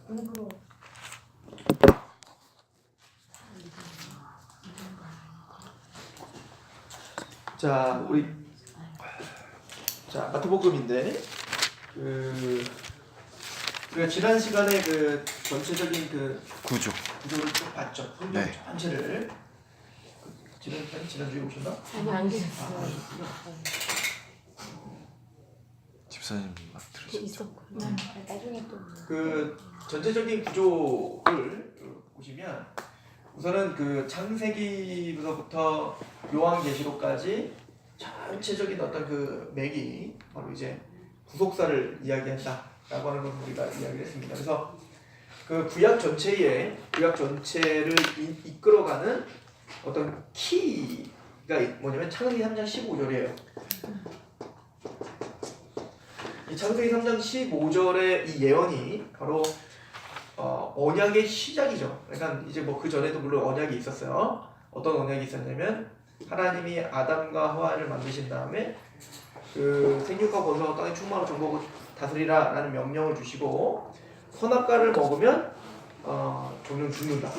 일부러. 자, 마태복음인데 우리가 지난 시간에 그 전체적인 그 구조를 쭉 봤죠. 성경 네. 전체를. 지난주에 오셨나? 아니 안 계셨어요. 집사님 막 들으셨죠? 있었구나. 나중에 또. 그 전체적인 구조를 보시면 우선은 그 창세기부터 요한계시록까지 전체적인 어떤 그 맥이 바로 이제 구속사를 이야기한다라고 하는 걸 우리가 이야기를 했습니다. 그래서 그 구약 전체를 이끌어가는 어떤 키가 뭐냐면 창세기 3장 15절이에요. 이 창세기 3장 15절의 이 예언이 바로 언약의 시작이죠. 그러니까 이제 뭐 그 전에도 물론 언약이 있었어요. 어떤 언약이 있었냐면 하나님이 아담과 하와를 만드신 다음에 그 생육과 번성하고 땅에 충만하고 정복하고 다스리라라는 명령을 주시고 선악과를 먹으면 종종 죽는다.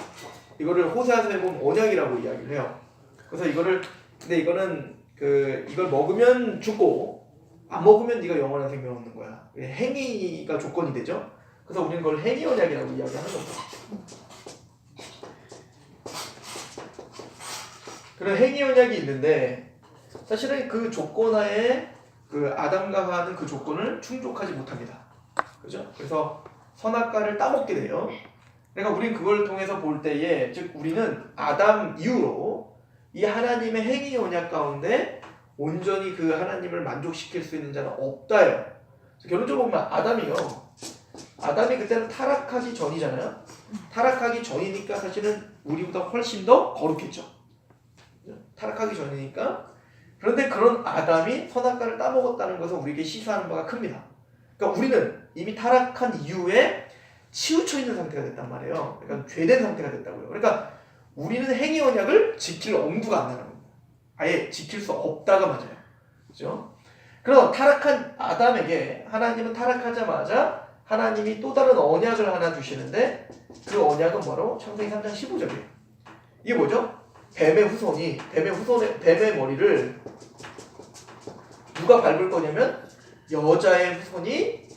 이거를 호세아서에 보면 언약이라고 이야기를 해요. 그래서 이거는 이걸 먹으면 죽고 안 먹으면 네가 영원한 생명 얻는 거야. 행위가 조건이 되죠. 그래서 우리는 그걸 행위 언약이라고 이야기하는 겁니다. 그런 행위 언약이 있는데 사실은 그 조건하에 그 아담과 하와는 그 조건을 충족하지 못합니다. 그죠? 그래서 선악과를 따먹게 돼요. 그러니까 우리는 그걸 통해서 볼 때에 즉 우리는 아담 이후로 이 하나님의 행위 언약 가운데 온전히 그 하나님을 만족시킬 수 있는 자는 없다요. 결론적으로 보면 아담이 그때는 타락하기 전이잖아요. 타락하기 전이니까 사실은 우리보다 훨씬 더 거룩했죠. 타락하기 전이니까. 그런데 그런 아담이 선악과를 따먹었다는 것은 우리에게 시사하는 바가 큽니다. 그러니까 우리는 이미 타락한 이후에 치우쳐 있는 상태가 됐단 말이에요. 그러니까 죄된 상태가 됐다고요. 그러니까 우리는 행위 언약을 지킬 엄두가 안 나는 겁니다. 아예 지킬 수 없다가 맞아요. 그죠? 그래서 타락한 아담에게 하나님은 타락하자마자 하나님이 또 다른 언약을 하나 주시는데 그 언약은 바로 창세기 3장 15절이에요. 이게 뭐죠? 뱀의 머리를 누가 밟을 거냐면 여자의 후손이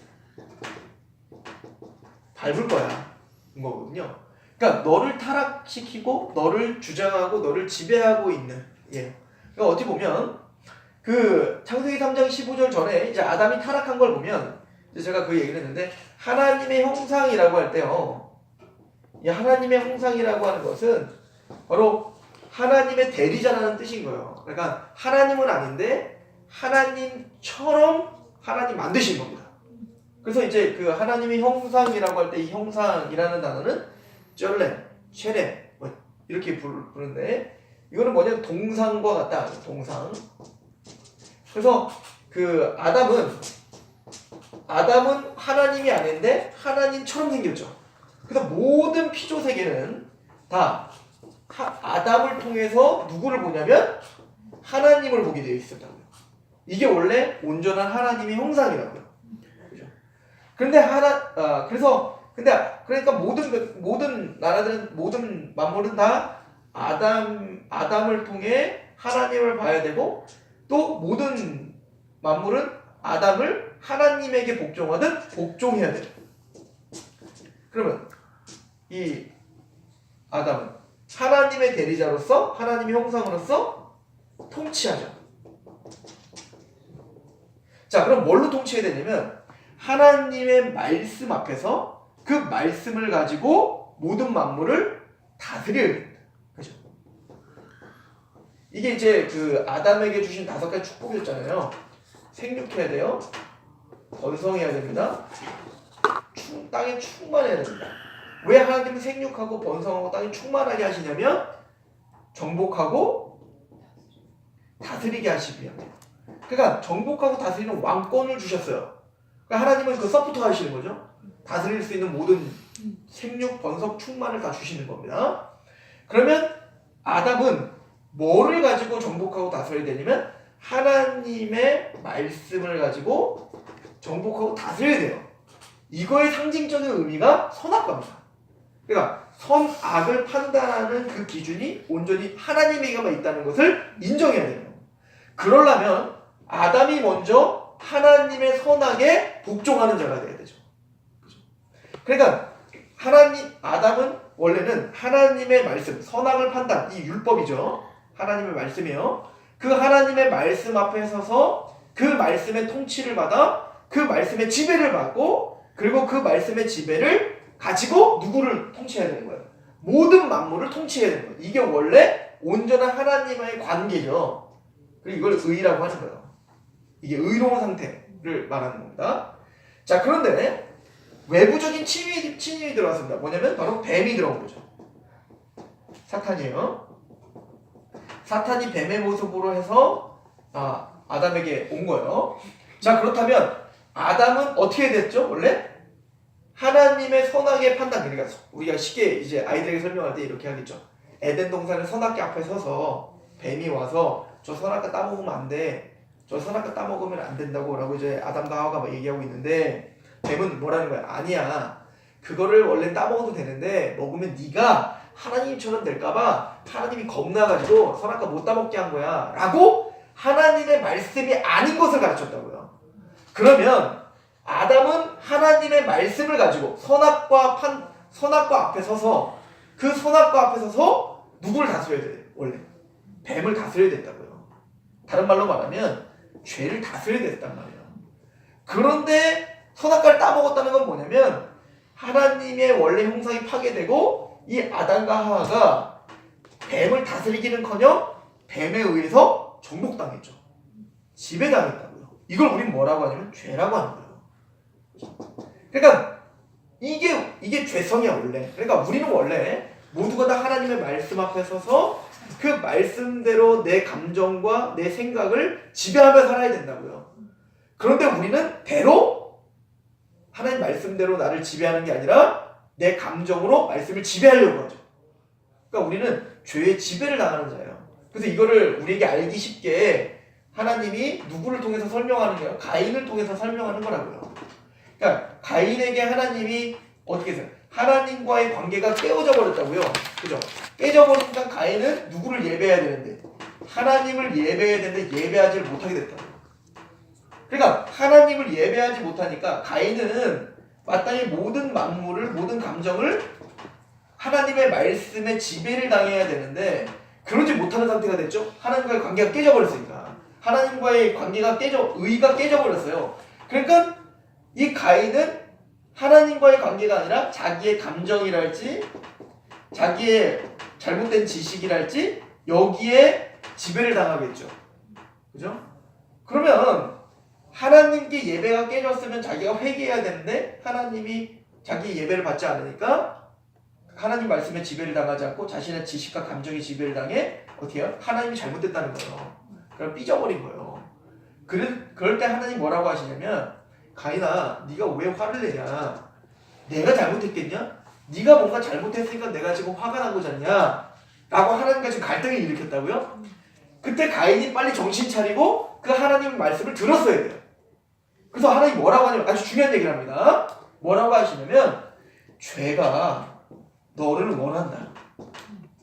밟을 거야. 이거거든요. 그러니까 너를 타락시키고 너를 주장하고 너를 지배하고 있는 그러니까 어찌 보면 그 창세기 3장 15절 전에 이제 아담이 타락한 걸 보면 이제 제가 그 얘기를 했는데 하나님의 형상이라고 할 때요. 이 하나님의 형상이라고 하는 것은 바로 하나님의 대리자라는 뜻인 거예요. 그러니까 하나님은 아닌데 하나님처럼 하나님 만드신 겁니다. 그래서 이제 그 하나님의 형상이라고 할 때 이 형상이라는 단어는 쩔렘, 체렘 뭐 이렇게 부르는데 이거는 뭐냐면 동상과 같다. 동상. 그래서 그 아담은 하나님이 아닌데 하나님처럼 생겼죠. 그래서 모든 피조 세계는 다 아담을 통해서 누구를 보냐면 하나님을 보게 되어 있었다고요. 이게 원래 온전한 하나님의 형상이라고요. 그죠? 그러니까 모든 나라들은 모든 만물은 다 아담을 통해 하나님을 봐야 되고 또 모든 만물은 아담을 하나님에게 복종하듯 복종해야 돼요. 그러면 이 아담은 하나님의 대리자로서 하나님의 형상으로서 통치하죠. 자, 그럼 뭘로 통치해야 되냐면 하나님의 말씀 앞에서 그 말씀을 가지고 모든 만물을 다스려야 됩니다. 그죠? 이게 이제 그 아담에게 주신 5가지 축복이었잖아요. 생육해야 돼요. 번성해야 됩니다. 땅에 충만해야 됩니다. 왜 하나님은 생육하고 번성하고 땅에 충만하게 하시냐면 정복하고 다스리게 하시기 위함이에요. 그러니까 정복하고 다스리는 왕권을 주셨어요. 그러니까 하나님은 그 서포터 하시는 거죠. 다스릴 수 있는 모든 생육, 번성, 충만을 다 주시는 겁니다. 그러면 아담은 뭐를 가지고 정복하고 다스려야 되냐면 하나님의 말씀을 가지고 정복하고 다스려야 돼요. 이거의 상징적인 의미가 선악과입니다. 그러니까 선악을 판단하는 그 기준이 온전히 하나님에게만 있다는 것을 인정해야 돼요. 그러려면 아담이 먼저 하나님의 선악에 복종하는 자가 돼야 되죠. 그러니까 아담은 원래는 하나님의 말씀, 선악을 판단, 이 율법이죠. 하나님의 말씀이에요. 그 하나님의 말씀 앞에 서서 그 말씀의 통치를 받아 그 말씀의 지배를 받고 그리고 그 말씀의 지배를 가지고 누구를 통치해야 되는 거예요? 모든 만물을 통치해야 되는 거예요. 이게 원래 온전한 하나님과의 관계죠. 그리고 이걸 의라고 하는 거예요. 이게 의로운 상태를 말하는 겁니다. 자, 그런데 외부적인 침입이 들어왔습니다. 뭐냐면 바로 뱀이 들어온 거죠. 사탄이에요. 사탄이 뱀의 모습으로 해서 아담에게 온 거예요. 자, 그렇다면 아담은 어떻게 됐죠? 원래 하나님의 선악의 판단, 그러니까 우리가 쉽게 이제 아이들에게 설명할 때 이렇게 하겠죠. 에덴 동산의 선악계 앞에 서서 뱀이 와서 저 선악과 따먹으면 안 돼, 저 선악과 따먹으면 안 된다고 라고 이제 아담과 하와가 막 얘기하고 있는데 뱀은 뭐라는 거야? 아니야, 그거를 원래 따먹어도 되는데 먹으면 네가 하나님처럼 될까봐 하나님이 겁나가지고 선악과 못 따먹게 한 거야 라고 하나님의 말씀이 아닌 것을 가르쳤다고요. 그러면 아담은 하나님의 말씀을 가지고 선악과 앞에 서서 그 선악과 앞에 서서 누구를 다스려야 돼요? 원래 뱀을 다스려야 된다고요. 다른 말로 말하면 죄를 다스려야 됐단 말이에요. 그런데 선악과를 따먹었다는 건 뭐냐면 하나님의 원래 형상이 파괴되고 이 아담과 하와가 뱀을 다스리기는커녕 뱀에 의해서 정복당했죠. 지배당했다고요. 이걸 우린 뭐라고 하냐면 죄라고 하는 거예요. 그러니까 이게 죄성이야 원래. 그러니까 우리는 원래 모두가 다 하나님의 말씀 앞에 서서 그 말씀대로 내 감정과 내 생각을 지배하며 살아야 된다고요. 그런데 우리는 대로 하나님 말씀대로 나를 지배하는 게 아니라 내 감정으로 말씀을 지배하려고 하죠. 그러니까 우리는 죄의 지배를 당하는 자예요. 그래서 이거를 우리에게 알기 쉽게 하나님이 누구를 통해서 설명하는 거예요? 가인을 통해서 설명하는 거라고요. 그러니까 가인에게 하나님이 어떻게 했어요? 하나님과의 관계가 깨어져 버렸다고요. 그죠? 깨져버리니까 가인은 누구를 예배해야 되는데 하나님을 예배해야 되는데 예배하지를 못하게 됐다고요. 그러니까 하나님을 예배하지 못하니까 가인은 마땅히 모든 만물을, 모든 감정을 하나님의 말씀에 지배를 당해야 되는데 그러지 못하는 상태가 됐죠. 하나님과의 관계가 깨져버렸으니까. 하나님과의 관계가 의가 깨져버렸어요. 그러니까 이 가인은 하나님과의 관계가 아니라 자기의 감정이랄지 자기의 잘못된 지식이랄지 여기에 지배를 당하겠죠. 그죠? 그러면 하나님께 예배가 깨졌으면 자기가 회개해야 되는데 하나님이 자기 예배를 받지 않으니까 하나님 말씀에 지배를 당하지 않고 자신의 지식과 감정에 지배를 당해 어떻게 해요? 하나님이 잘못됐다는 거예요. 그럼 삐져버린 거예요. 그럴 때 하나님 뭐라고 하시냐면 가인아, 네가 왜 화를 내냐? 내가 잘못했겠냐? 네가 뭔가 잘못했으니까 내가 지금 화가 난 거잖냐? 라고 하나님과 지금 갈등을 일으켰다고요? 그때 가인이 빨리 정신 차리고 그 하나님의 말씀을 들었어야 돼요. 그래서 하나님이 뭐라고 하냐면 아주 중요한 얘기를 합니다. 뭐라고 하시냐면 죄가 너를 원한다.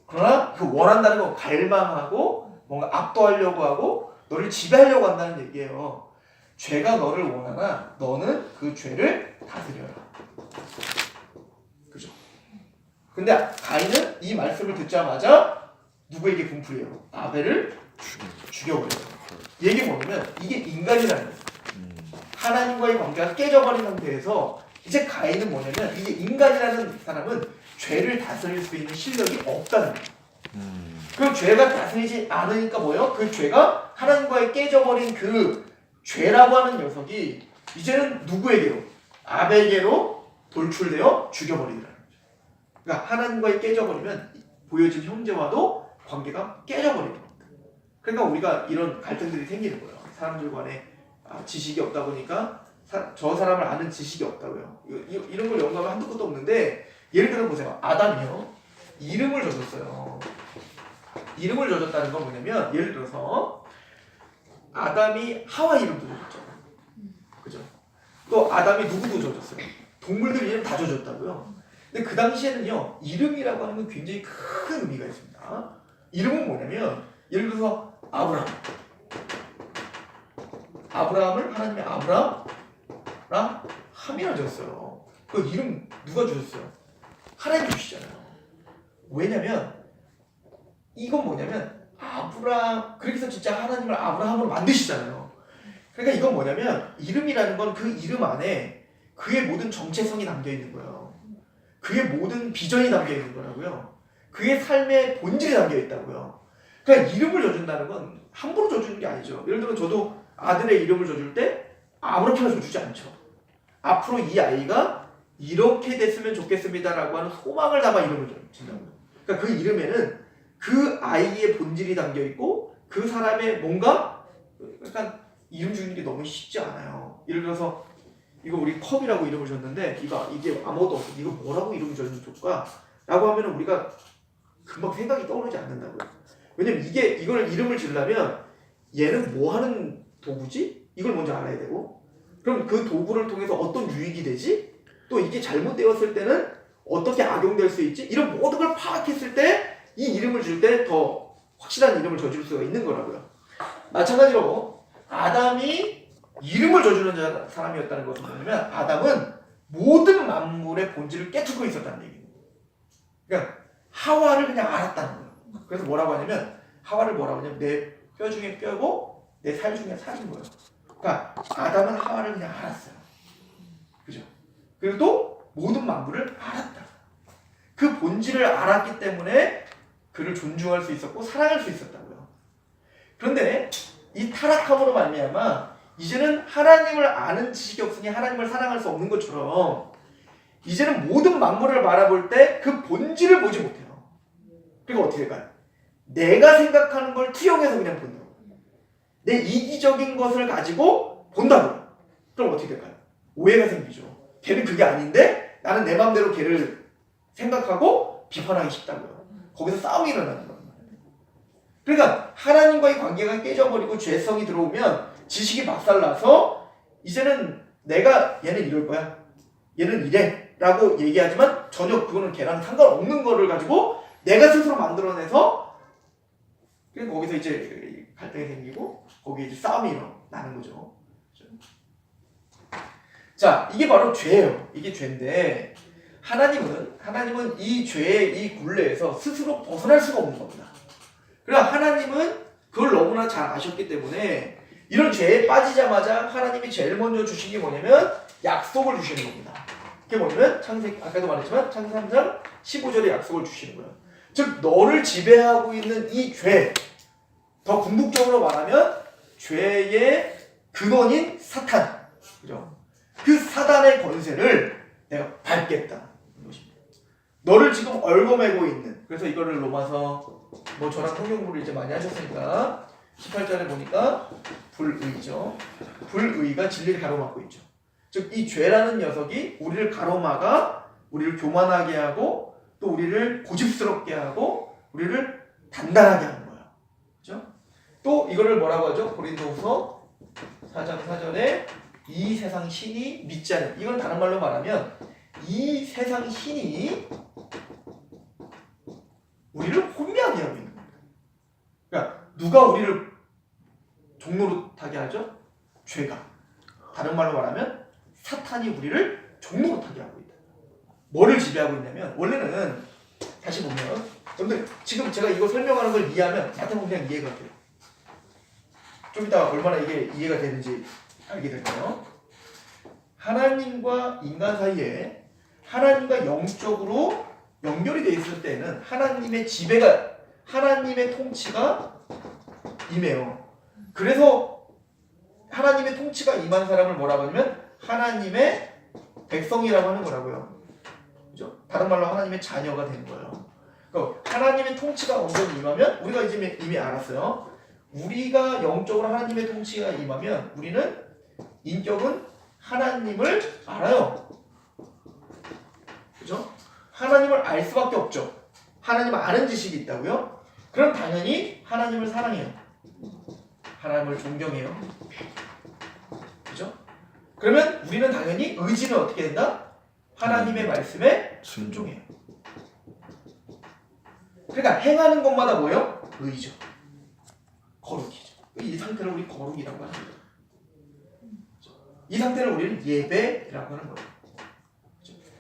그러나 그 원한다는 건 갈망하고 뭔가 압도하려고 하고 너를 지배하려고 한다는 얘기예요. 죄가 너를 원하나 너는 그 죄를 다스려라. 그죠? 근데 가인은 이 말씀을 듣자마자 누구에게 분풀이해요? 아벨을 죽여버려요. 얘기 뭐냐면 이게 인간이라는 거예요. 하나님과의 관계가 깨져버린 상태에서 이제 가인은 뭐냐면 이게 인간이라는 사람은 죄를 다스릴 수 있는 실력이 없다는 거예요. 그 죄가 다스리지 않으니까 뭐예요? 그 죄가 하나님과의 깨져버린 그 죄라고 하는 녀석이 이제는 누구에게로? 아벨에게로 돌출되어 죽여버리더라는 거죠. 그러니까 하나님과의 깨져버리면 보여진 형제와도 관계가 깨져버리는 겁니다. 그러니까 우리가 이런 갈등들이 생기는 거예요. 사람들 간에 지식이 없다 보니까 저 사람을 아는 지식이 없다고요. 이런 걸 연구하면 한두 것도 없는데 예를 들어 보세요. 아담이요. 이름을 져줬어요. 이름을 져줬다는 건 뭐냐면 예를 들어서 아담이 하와 이름도 져줬죠. 그죠? 또 아담이 누구도 져줬어요. 동물들 이름 다 줘줬다고요. 근데 그 당시에는요 이름이라고 하는 건 굉장히 큰 의미가 있습니다. 이름은 뭐냐면 예를 들어서 아브라함을 하나님이 아브라함이라 함이라 줬어요. 그 이름 누가 주셨어요? 하나님 주시잖아요. 왜냐면 이건 뭐냐면 그래서 진짜 하나님을 아브라함으로 만드시잖아요. 그러니까 이건 뭐냐면 이름이라는 건 그 이름 안에 그의 모든 정체성이 담겨 있는 거예요. 그의 모든 비전이 담겨 있는 거라고요. 그의 삶의 본질이 담겨 있다고요. 그러니까 이름을 줘준다는 건 함부로 줘주는 게 아니죠. 예를 들어 저도 아들의 이름을 줘줄 때 아무렇게나 줘주지 않죠. 앞으로 이 아이가 이렇게 됐으면 좋겠습니다라고 하는 소망을 담아 이름을 준다고요. 그러니까 그 이름에는 그 아이의 본질이 담겨 있고 그 사람의 뭔가 약간 이름 주는 게 너무 쉽지 않아요. 예를 들어서 이거 우리 컵이라고 이름을 줬는데 이게 아무것도 없어. 이거 뭐라고 이름을 줘주면 좋을까? 라고 하면 우리가 금방 생각이 떠오르지 않는다고요. 왜냐면 이걸 이름을 지으려면 얘는 뭐 하는 도구지? 이걸 먼저 알아야 되고 그럼 그 도구를 통해서 어떤 유익이 되지? 또 이게 잘못되었을 때는 어떻게 악용될 수 있지? 이런 모든 걸 파악했을 때 이 이름을 줄 때 더 확실한 이름을 줘줄 수가 있는 거라고요. 마찬가지로 아담이 이름을 줘주는 사람이었다는 것은 뭐냐면 아담은 모든 만물의 본질을 깨닫고 있었다는 얘기입니다. 그러니까 하와를 그냥 알았다는 거예요. 그래서 뭐라고 하냐면 하와를 뭐라고 하냐면 내 뼈 중에 뼈고 내 살 중에 살인 거예요. 그러니까 아담은 하와를 그냥 알았어요. 그죠? 그리고 또 모든 만물을 알았다. 그 본질을 알았기 때문에 그를 존중할 수 있었고 사랑할 수 있었다고요. 그런데 이 타락함으로 말미암아 이제는 하나님을 아는 지식이 없으니 하나님을 사랑할 수 없는 것처럼 이제는 모든 만물을 바라볼 때 그 본질을 보지 못해요. 그러니까 어떻게 될까요? 내가 생각하는 걸 투영해서 그냥 본다고. 내 이기적인 것을 가지고 본다고. 그럼 어떻게 될까요? 오해가 생기죠. 걔는 그게 아닌데 나는 내 마음대로 걔를 생각하고 비판하기 쉽다고요. 거기서 싸움이 일어나는 거예요. 그러니까 하나님과의 관계가 깨져버리고 죄성이 들어오면 지식이 박살나서 이제는 내가 얘는 이럴 거야. 얘는 이래. 라고 얘기하지만 전혀 그거는 걔랑 상관없는 거를 가지고 내가 스스로 만들어내서 그래서 거기서 이제 갈등이 생기고 거기에 이제 싸움이 일어나는 거죠. 자, 이게 바로 죄예요. 이게 죄인데 하나님은 이 죄의 이 굴레에서 스스로 벗어날 수가 없는 겁니다. 그러나 하나님은 그걸 너무나 잘 아셨기 때문에 이런 죄에 빠지자마자 하나님이 제일 먼저 주신 게 뭐냐면 약속을 주시는 겁니다. 그게 뭐냐면 아까도 말했지만 창세기 3장 15절에 약속을 주시는 거예요. 즉 너를 지배하고 있는 이 죄, 더 궁극적으로 말하면 죄의 근원인 사탄, 그죠? 그 사단의 권세를 내가 밟겠다. 너를 지금 얽어매고 있는, 그래서 이거를 로마서 저랑 성경공부를 이제 많이 하셨으니까 18절에 보니까 불의죠. 불의가 진리를 가로막고 있죠. 즉 이 죄라는 녀석이 우리를 가로막아 우리를 교만하게 하고 또 우리를 고집스럽게 하고 우리를 단단하게 하는 거예요. 그렇죠? 또 이거를 뭐라고 하죠? 고린도후서 4장 4절에 이 세상 신이 믿지 않는, 이건 다른 말로 말하면 이 세상 신이 우리를 혼미하게 하고 있는 거예요. 그러니까 누가 우리를 종노릇하게 하죠? 죄가. 다른 말로 말하면 사탄이 우리를 종노릇하게 하고 있다. 뭐를 지배하고 있냐면 원래는 다시 보면 여러분들 지금 제가 이거 설명하는 걸 이해하면 나한테 그냥 이해가 돼요. 좀 이따 얼마나 이게 이해가 되는지 알게 될 거예요. 하나님과 인간 사이에 하나님과 영적으로 연결이 돼 있을 때는 하나님의 지배가, 하나님의 통치가 임해요. 그래서 하나님의 통치가 임한 사람을 뭐라고 하냐면 하나님의 백성이라고 하는 거라고요. 그죠? 다른 말로 하나님의 자녀가 되는 거예요. 그러니까 하나님의 통치가 온전히 임하면 우리가 이미 알았어요. 우리가 영적으로 하나님의 통치가 임하면 우리는 인격은 하나님을 알아요. 그죠? 하나님을 알 수밖에 없죠. 하나님을 아는 지식이 있다고요? 그럼 당연히 하나님을 사랑해요. 하나님을 존경해요. 그죠? 그러면 우리는 당연히 의지는 어떻게 된다? 하나님의 말씀에 순종해요. 그러니까 행하는 것마다 뭐예요? 의죠. 거룩이죠. 이 상태를 우리 거룩이라고 하는 거예요. 이 상태를 우리는 예배라고 하는 거예요.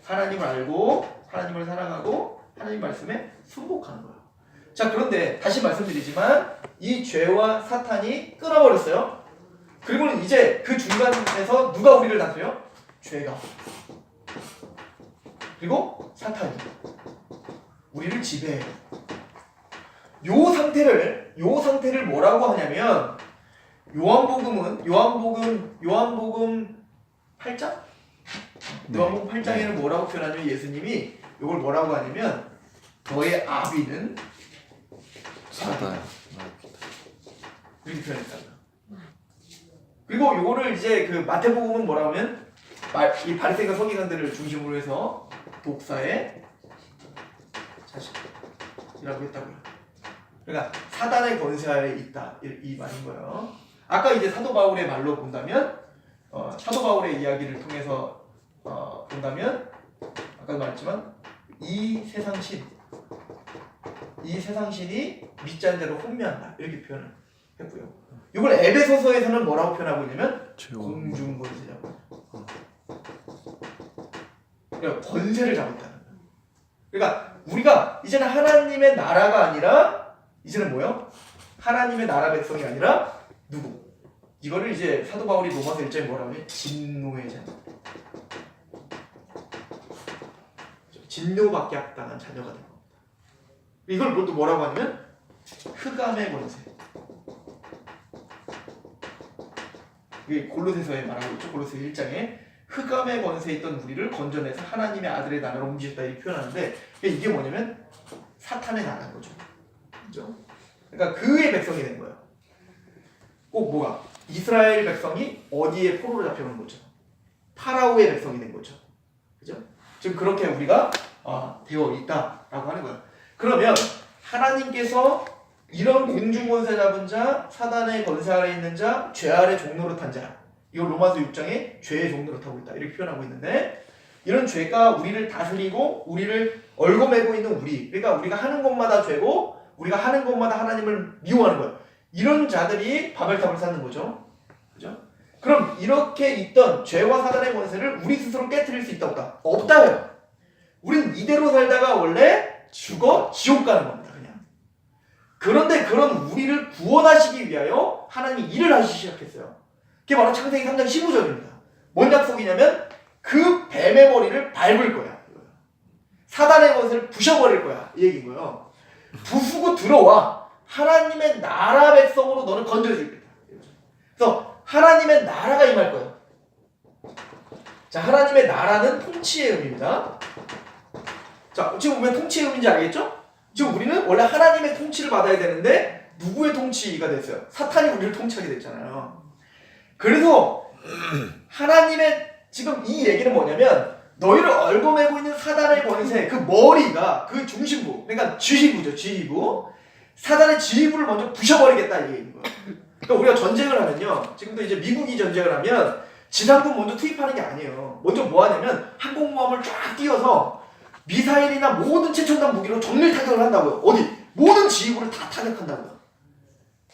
하나님을 알고 하나님을 사랑하고 하나님 말씀에 순복하는 거예요. 자, 그런데 다시 말씀드리지만 이 죄와 사탄이 끊어버렸어요. 그리고는 이제 그 중간에서 누가 우리를 다스려요? 죄가. 그리고 사탄이 우리를 지배해요. 요 상태를 뭐라고 하냐면 요한복음 8장? 요한복음 8장에는 뭐라고 표현하냐면 예수님이 이걸 뭐라고 하냐면 너의 아비는 사단 이렇게 표현했잖아요. 그리고 요거를 이제 그 마태복음은 뭐라고 하면 이 바리새인과 서기관들을 중심으로 해서 독사의 자식이라고 했다고요. 그러니까 사단의 권세 아래 있다 이 말인 거예요. 아까 이제 사도 바울의 말로 본다면 사도 바울의 이야기를 통해서 본다면 아까도 말했지만 이 세상 신이 믿지 않는 자를 혼미한다 이렇게 표현을 했고요. 이걸 에베소서에서는 뭐라고 표현하고 있냐면 공중권세라고. 그러니까 권세를 잡았다는 거예요. 그러니까 우리가 이제는 하나님의 나라가 아니라 이제는 뭐요? 하나님의 나라 백성이 아니라 누구? 이거를 이제 사도 바울이 로마서 1장에 뭐라고 하냐? 진노의 자녀. 진노받게 합당한 자녀가 된 겁니다. 이걸 또 뭐라고 하냐면 흑암의 권세. 이게 골로새서에 말하고 있죠. 골로새 1장에 흑암의 권세에 있던 우리를 건져내서 하나님의 아들의 나라로 옮기셨다 이렇게 표현하는데 이게 뭐냐면 사탄의 나라인 거죠. 그죠? 그러니까 그의 백성이 된 거예요. 꼭 뭐가? 이스라엘 백성이 어디에 포로로 잡혀간 거죠? 파라오의 백성이 된 거죠. 그죠? 지금 그렇게 우리가 되어 있다라고 하는 거예요. 그러면 하나님께서 이런 공중권세 잡은 자, 사단의 권세 아래 있는 자, 죄 아래 종노릇한 자, 이거 로마서 6장에 죄의 종노릇하고 있다 이렇게 표현하고 있는데 이런 죄가 우리를 다스리고 우리를 얽어매고 있는 우리, 그러니까 우리가 하는 것마다 죄고 우리가 하는 것마다 하나님을 미워하는 거예요. 이런 자들이 바벨탑을 쌓는 거죠. 그죠? 그럼 이렇게 있던 죄와 사단의 권세를 우리 스스로 깨트릴 수 있다 없다? 없다요. 우린 이대로 살다가 원래 죽어 지옥 가는 겁니다. 그냥. 그런데 그런 우리를 구원하시기 위하여 하나님이 일을 하시기 시작했어요. 그게 바로 창세기 3장 15절입니다. 뭔 약속이냐면 그 뱀의 머리를 밟을 거야. 사단의 권세를 부셔버릴 거야. 이 얘기인 거예요. 부수고 들어와. 하나님의 나라 백성으로 너는 건져주겠다. 그래서 하나님의 나라가 임할 거예요. 자, 하나님의 나라는 통치의 의미입니다. 자, 지금 왜 통치의 의미인지 알겠죠? 지금 우리는 원래 하나님의 통치를 받아야 되는데 누구의 통치가 됐어요? 사탄이 우리를 통치하게 됐잖아요. 그래서 하나님의 지금 이 얘기는 뭐냐면 너희를 얽어매고 있는 사단의 권세, 그 머리가 그 중심부, 그러니까 지휘부죠, 지휘부. 사단의 지휘부를 먼저 부셔버리겠다 이 얘기인 거예요. 그러니까 우리가 전쟁을 하면요, 지금도 이제 미국이 전쟁을 하면 지상군 먼저 투입하는 게 아니에요. 먼저 뭐 하냐면 항공모함을 쫙 띄워서 미사일이나 모든 최첨단 무기로 정밀 타격을 한다고요. 어디? 모든 지휘부를 다 타격한다고요.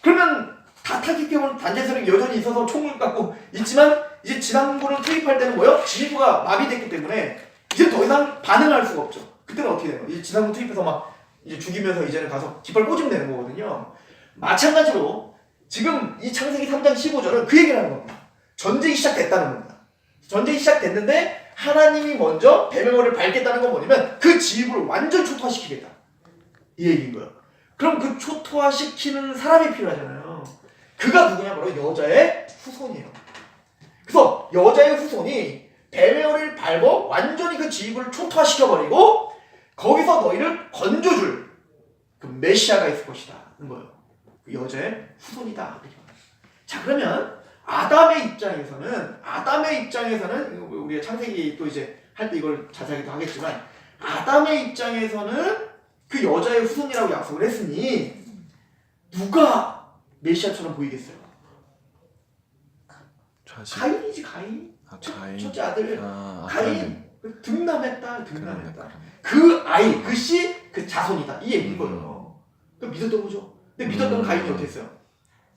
그러면 다 타격해보는 단체설이 여전히 있어서 총을 갖고 있지만 이제 지상군을 투입할 때는 뭐예요? 지휘부가 마비됐기 때문에 이제 더 이상 반응할 수가 없죠. 그때는 어떻게 돼요? 이제 지상군 투입해서 막 이제 죽이면서 이제는 가서 깃발 꽂으면 되는 거거든요. 마찬가지로 지금 이 창세기 3장 15절은 그 얘기를 하는 겁니다. 전쟁이 시작됐다는 겁니다. 전쟁이 시작됐는데 하나님이 먼저 뱀의 머리를 밟겠다는 건 뭐냐면 그 지휘부를 완전 초토화시키겠다. 이 얘기인 거예요. 그럼 그 초토화시키는 사람이 필요하잖아요. 그가 누구냐? 바로 여자의 후손이에요. 그래서 여자의 후손이 뱀의 머리를 밟아 완전히 그 지휘부를 초토화시켜버리고 거기서 너희를 건져줄 그 메시아가 있을 것이다. 는 거예요. 그 여자의 후손이다. 자, 그러면 아담의 입장에서는 우리가 창세기 또 이제 할 때 이걸 자세하게 하겠지만 아담의 입장에서는 그 여자의 후손이라고 약속을 했으니 누가 메시아처럼 보이겠어요? 자식. 가인이지, 가인. 가인. 첫째 아들 가인. 등남했다. 그 아이, 그 씨, 그 자손이다. 이 얘기인 거예요. 그 믿었던 거죠. 근데 믿었던 가인이 어땠어요?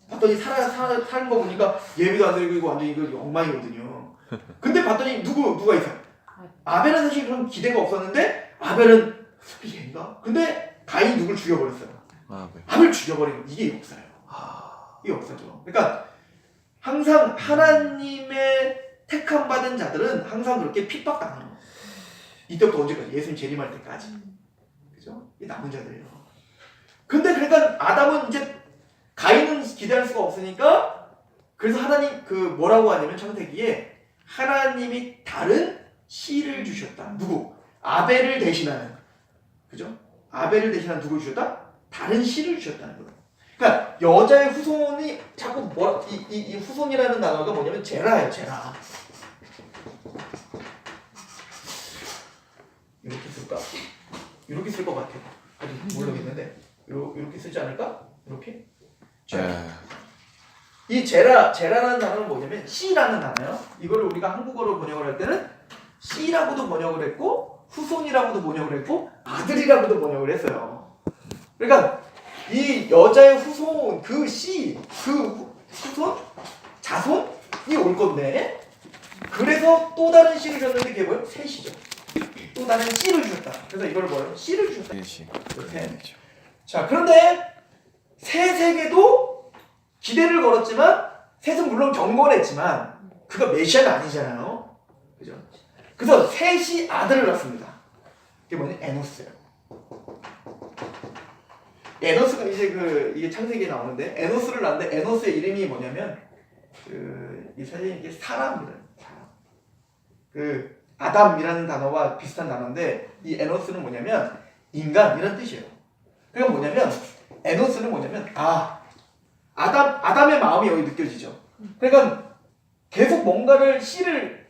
봤더니 사는 거 보니까 예비도 안 드리고 완전 이거 엉망이거든요. 근데 봤더니 누가 있어요? 아벨은 사실 그런 기대가 없었는데 아벨은 얘인가? 근데 가인이 누굴 죽여버렸어요. 아벨 죽여버리는 이게 역사예요. 이게 역사죠. 그러니까 항상 하나님의 택함 받은 자들은 항상 그렇게 핍박당해요. 이때부터 언제까지? 예수님 재림할 때까지. 그죠? 이 남은 자들이에요. 근데 그러니까 아담은 이제 가인은 기대할 수가 없으니까 그래서 하나님 그 뭐라고 하냐면 창세기에 하나님이 다른 씨를 주셨다. 누구? 아벨을 대신하는. 그죠? 아벨을 대신한 누굴 주셨다? 다른 씨를 주셨다는 거예요. 그러니까 여자의 후손이 자꾸 이 후손이라는 단어가 뭐냐면 제라예요. 제라. 이렇게 쓸까? 이렇게 쓸 것 같아요. 모르겠는데 이렇게 쓰지 않을까? 이렇게? 이 제라라는 단어는 뭐냐면 씨라는 단어예요. 이거를 우리가 한국어로 번역을 할 때는 씨라고도 번역을 했고 후손이라고도 번역을 했고 아들이라고도 번역을 했어요. 그러니까 이 여자의 후손, 그 씨, 그 후손, 자손이 올 건데 그래서 또 다른 씨를 줬는데 그게 뭐예요? 셋이죠. 또 다른 씨를 주셨다. 그래서 이걸 뭐예요? 씨를 주셨다. 셋. 자, 그런데 셋에게도 기대를 걸었지만 셋은 물론 경건했지만 그가 메시아가 아니잖아요. 그죠? 그래서 셋이 아들을 낳습니다. 그게 뭐냐? 에노스예요. 에노스가 이제 이게 창세기에 나오는데 에노스를 낳는데 에노스의 이름이 뭐냐면 이 사실 이게 사람이라는 사람. 그 아담이라는 단어와 비슷한 단어인데 이 에노스는 뭐냐면 인간이라는 뜻이에요. 그러니까 뭐냐면 에노스는 뭐냐면 아담의 마음이 여기 느껴지죠. 그러니까 계속 뭔가를 씨를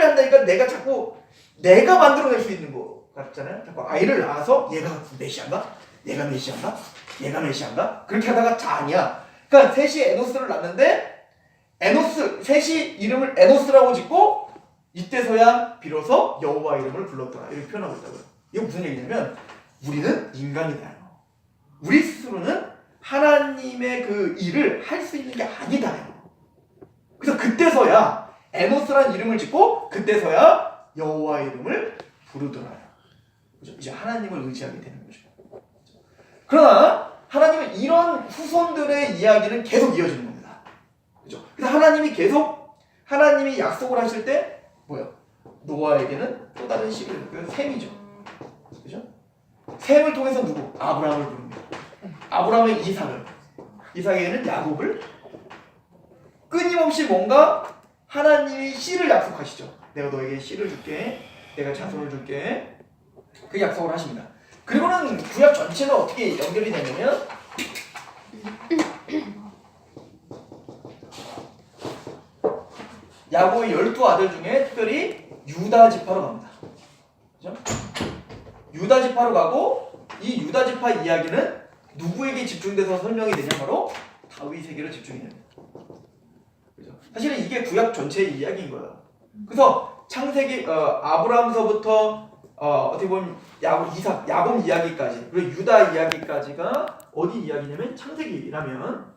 한다니까 내가 만들어낼 수 있는 거 같잖아요. 자꾸 아이를 낳아서 얘가 메시아인가? 얘가 메시아인가? 그렇게 하다가 아니야. 그러니까 셋이 에노스를 낳는데 셋이 이름을 에노스라고 짓고 이때서야 비로소 여호와 이름을 불렀더라. 이렇게 표현하고 있다고요. 이게 무슨 얘기냐면 우리는 인간이다. 우리 스스로는 하나님의 그 일을 할 수 있는 게 아니다. 그래서 그때서야 에노스라는 이름을 짓고 그때서야 여호와 이름을 부르더라. 그죠? 이제 하나님을 의지하게 되는 거죠. 그러나 하나님은 이런 후손들의 이야기는 계속 이어지는 겁니다. 그죠? 그래서 하나님이 약속을 하실 때 뭐예요? 노아에게는 또 다른 씨를 셈이죠. 그죠? 셈을 통해서 누구? 아브라함을 부릅니다. 아브라함의 이삭에게는 야곱을 끊임없이 뭔가 하나님이 씨를 약속하시죠. 내가 너에게 씨를 줄게. 내가 자손을 줄게. 그 약속을 하십니다. 그리고는 구약 전체가 어떻게 연결이 되냐면 야곱의 12아들 중에 특별히 유다 지파로 갑니다. 그죠? 유다 지파로 가고 이 유다 지파 이야기는 누구에게 집중돼서 설명이 되냐 바로 다윗에게로 집중이 됩니다. 그죠? 사실은 이게 구약 전체의 이야기인 거예요. 그래서 창세기 아브라함서부터 어떻게 보면 야곱 이야기까지 그리고 유다 이야기까지가 어디 이야기냐면 창세기라면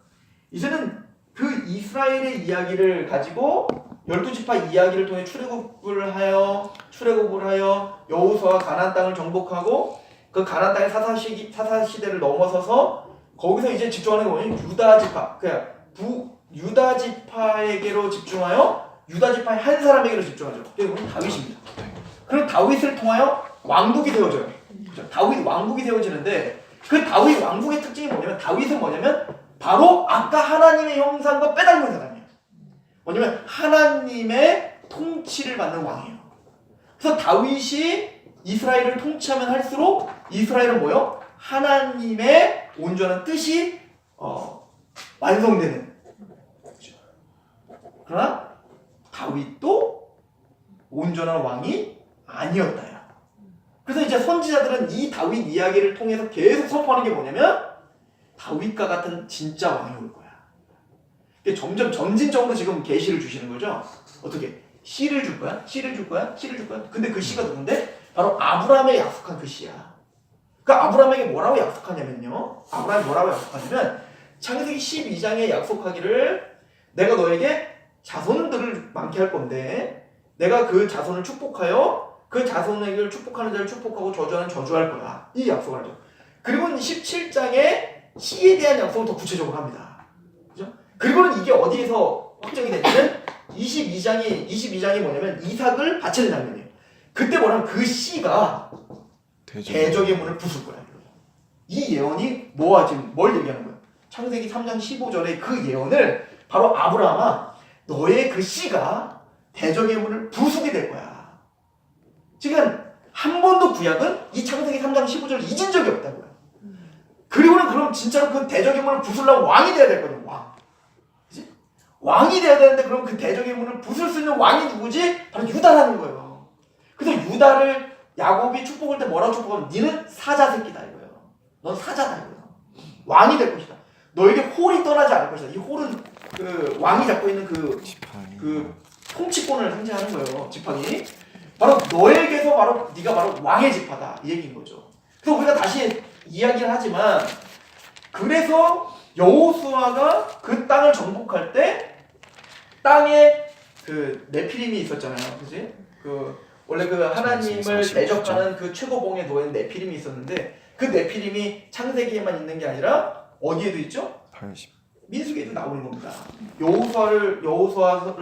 이제는 그 이스라엘의 이야기를 가지고 12지파 이야기를 통해 출애굽을 하여 여호수아가 가나안 땅을 정복하고 그 가나안 땅의 사사 시대를 넘어서서 거기서 이제 집중하는 게 뭐냐면 유다 지파. 그냥 유다 지파에게로 집중하여 유다 지파의 한 사람에게로 집중하죠. 그게 다윗입니다. 그리고 다윗을 통하여 왕국이 세워져요. 그렇죠? 다윗 왕국이 세워지는데 그 다윗 왕국의 특징이 뭐냐면 다윗은 뭐냐면 바로 아까 하나님의 형상과 빼닮은 사람이에요. 뭐냐면 하나님의 통치를 받는 왕이에요. 그래서 다윗이 이스라엘을 통치하면 할수록 이스라엘은 뭐요? 하나님의 온전한 뜻이 완성되는. 그렇죠? 그러나 다윗도 온전한 왕이 아니었다요. 그래서 이제 선지자들은 이 다윗 이야기를 통해서 계속 선포하는 게 뭐냐면 다윗과 같은 진짜 왕이 올 거야. 점점 점진적으로 지금 계시를 주시는 거죠. 어떻게? 씨를 줄 거야. 씨를 줄 거야. 씨를 줄 거야. 근데 그 씨가 누군데? 바로 아브라함에 약속한 그 씨야. 그 아브라함에게 뭐라고 약속하냐면요. 아브라함이 뭐라고 약속하냐면 창세기 12장에 약속하기를 내가 너에게 자손들을 많게 할 건데 내가 그 자손을 축복하여 그 자손에게 축복하는 자를 축복하고 저주하는 저주할 거야. 이 약속을 하죠. 그리고 17장에 씨에 대한 약속을 더 구체적으로 합니다. 그죠? 그리고는 이게 어디에서 확정이 되냐면 22장이 뭐냐면 이삭을 바치는 장면이에요. 그때 뭐냐면 그 씨가 대적의 문을 부술 거야. 이 예언이 뭐와 지금 뭘 얘기하는 거야? 창세기 3장 15절의 그 예언을 바로 아브라함아 너의 그 씨가 대적의 문을 부수게 될 거야. 지금 한 번도 구약은 이 창세기 3장 15절을 잊은 적이 없다고요. 그리고는 그럼 진짜로 그 대적의 문을 부수려면 왕이 돼야 될 거예요. 왕. 그치? 왕이 돼야 되는데 그럼 그 대적의 문을 부술 수 있는 왕이 누구지? 바로 유다라는 거예요. 그래서 유다를 야곱이 축복할 때 뭐라고 축복하면 니는 사자 새끼다 이거예요. 넌 사자다 이거예요. 왕이 될 것이다. 너에게 홀이 떠나지 않을 것이다. 이 홀은 그 왕이 잡고 있는 그 통치권을 상징하는 거예요. 지팡이. 바로 너에게서 바로 네가 바로 왕의 지파다 이 얘기인 거죠. 그래서 우리가 다시 이야기를 하지만 그래서 여호수아가 그 땅을 정복할 때 땅에 그 네피림이 있었잖아요. 그지? 그 원래 그 하나님을 대적하는 그 최고봉에 놓인 네피림이 있었는데 그 네피림이 창세기에만 있는 게 아니라 어디에도 있죠? 80. 민수기에도 나오는 겁니다. 여호수아를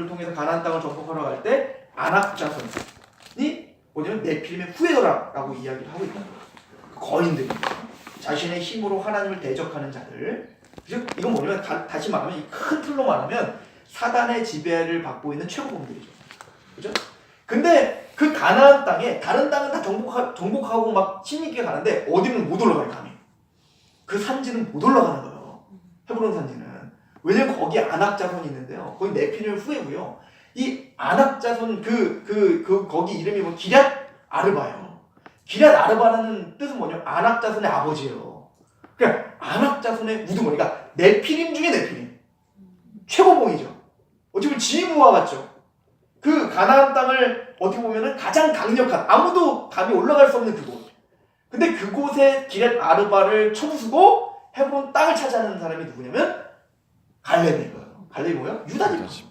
통해서 가나안 땅을 정복하러 갈 때 아낙 자손이 뭐냐면 네피림의 후예더라라고 이야기를 하고 있다. 거인들입니다. 자신의 힘으로 하나님을 대적하는 자들. 즉 이건 뭐냐면 다시 말하면 이 큰 틀로 말하면 사단의 지배를 받고 있는 최고봉들이죠. 그죠? 근데 그 가나안 땅에 다른 땅은 다 정복하고 막 힘있게 가는데 어디는 못 올라가요. 감히. 그 산지는 못 올라가는 거예요. 헤브론 산지는. 왜냐면 거기 아낙 자손이 있는데요. 거기 네피림 후예고요. 이 아낙 자손 거기 이름이 뭐 기럇 아르바예요. 기럇 아르바라는 뜻은 뭐냐면 아낙 자손의 아버지예요. 그러니까 아낙 자손의 우두머리가 네피림 중에 네피림. 최고봉이죠. 어찌 보면 지부와 같죠. 그 가나안 땅을 어떻게 보면은 가장 강력한 아무도 감히 올라갈 수 없는 그곳. 근데 그곳에 기럇 아르바를 쳐부수고 헤브론 땅을 차지하는 사람이 누구냐면 갈렙인 거예요. 갈렙이 뭐예요? 유다 지파.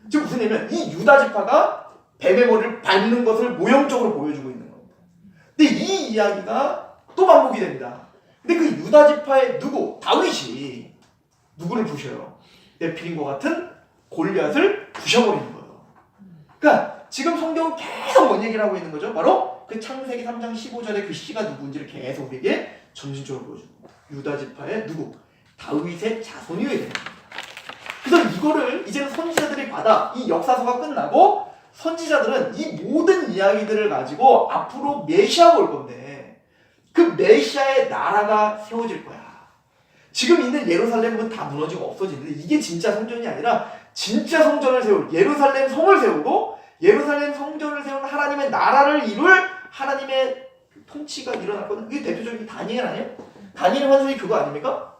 지금 무슨 얘기냐면 이 유다 지파가 뱀의 머리를 밟는 것을 모형적으로 보여주고 있는 겁니다. 근데 이 이야기가 또 반복이 됩니다. 근데 그 유다 지파의 다윗이 누구를 부셔요? 네피림과 같은 골리앗을 부셔버리는 거예요. 그러니까 지금 성경은 계속 뭔 얘기를 하고 있는 거죠? 바로 그 창세기 3장 15절에 그 씨가 누구인지를 계속 우리에게 점진적으로 보여주고 유다 지파의 다윗의 자손이어야 됩니다. 그래서 이거를 이제는 선지자들이 받아 이 역사서가 끝나고 선지자들은 이 모든 이야기들을 가지고 앞으로 메시아가 올 건데 그 메시아의 나라가 세워질 거야. 지금 있는 예루살렘은 다 무너지고 없어지는데 이게 진짜 성전이 아니라 진짜 성전을 세울 예루살렘 성을 세우고 예루살렘 성전을 세운 하나님의 나라를 이룰 하나님의 통치가 일어났거든. 그게 대표적인 다니엘 아니에요? 다니엘 환상이 그거 아닙니까?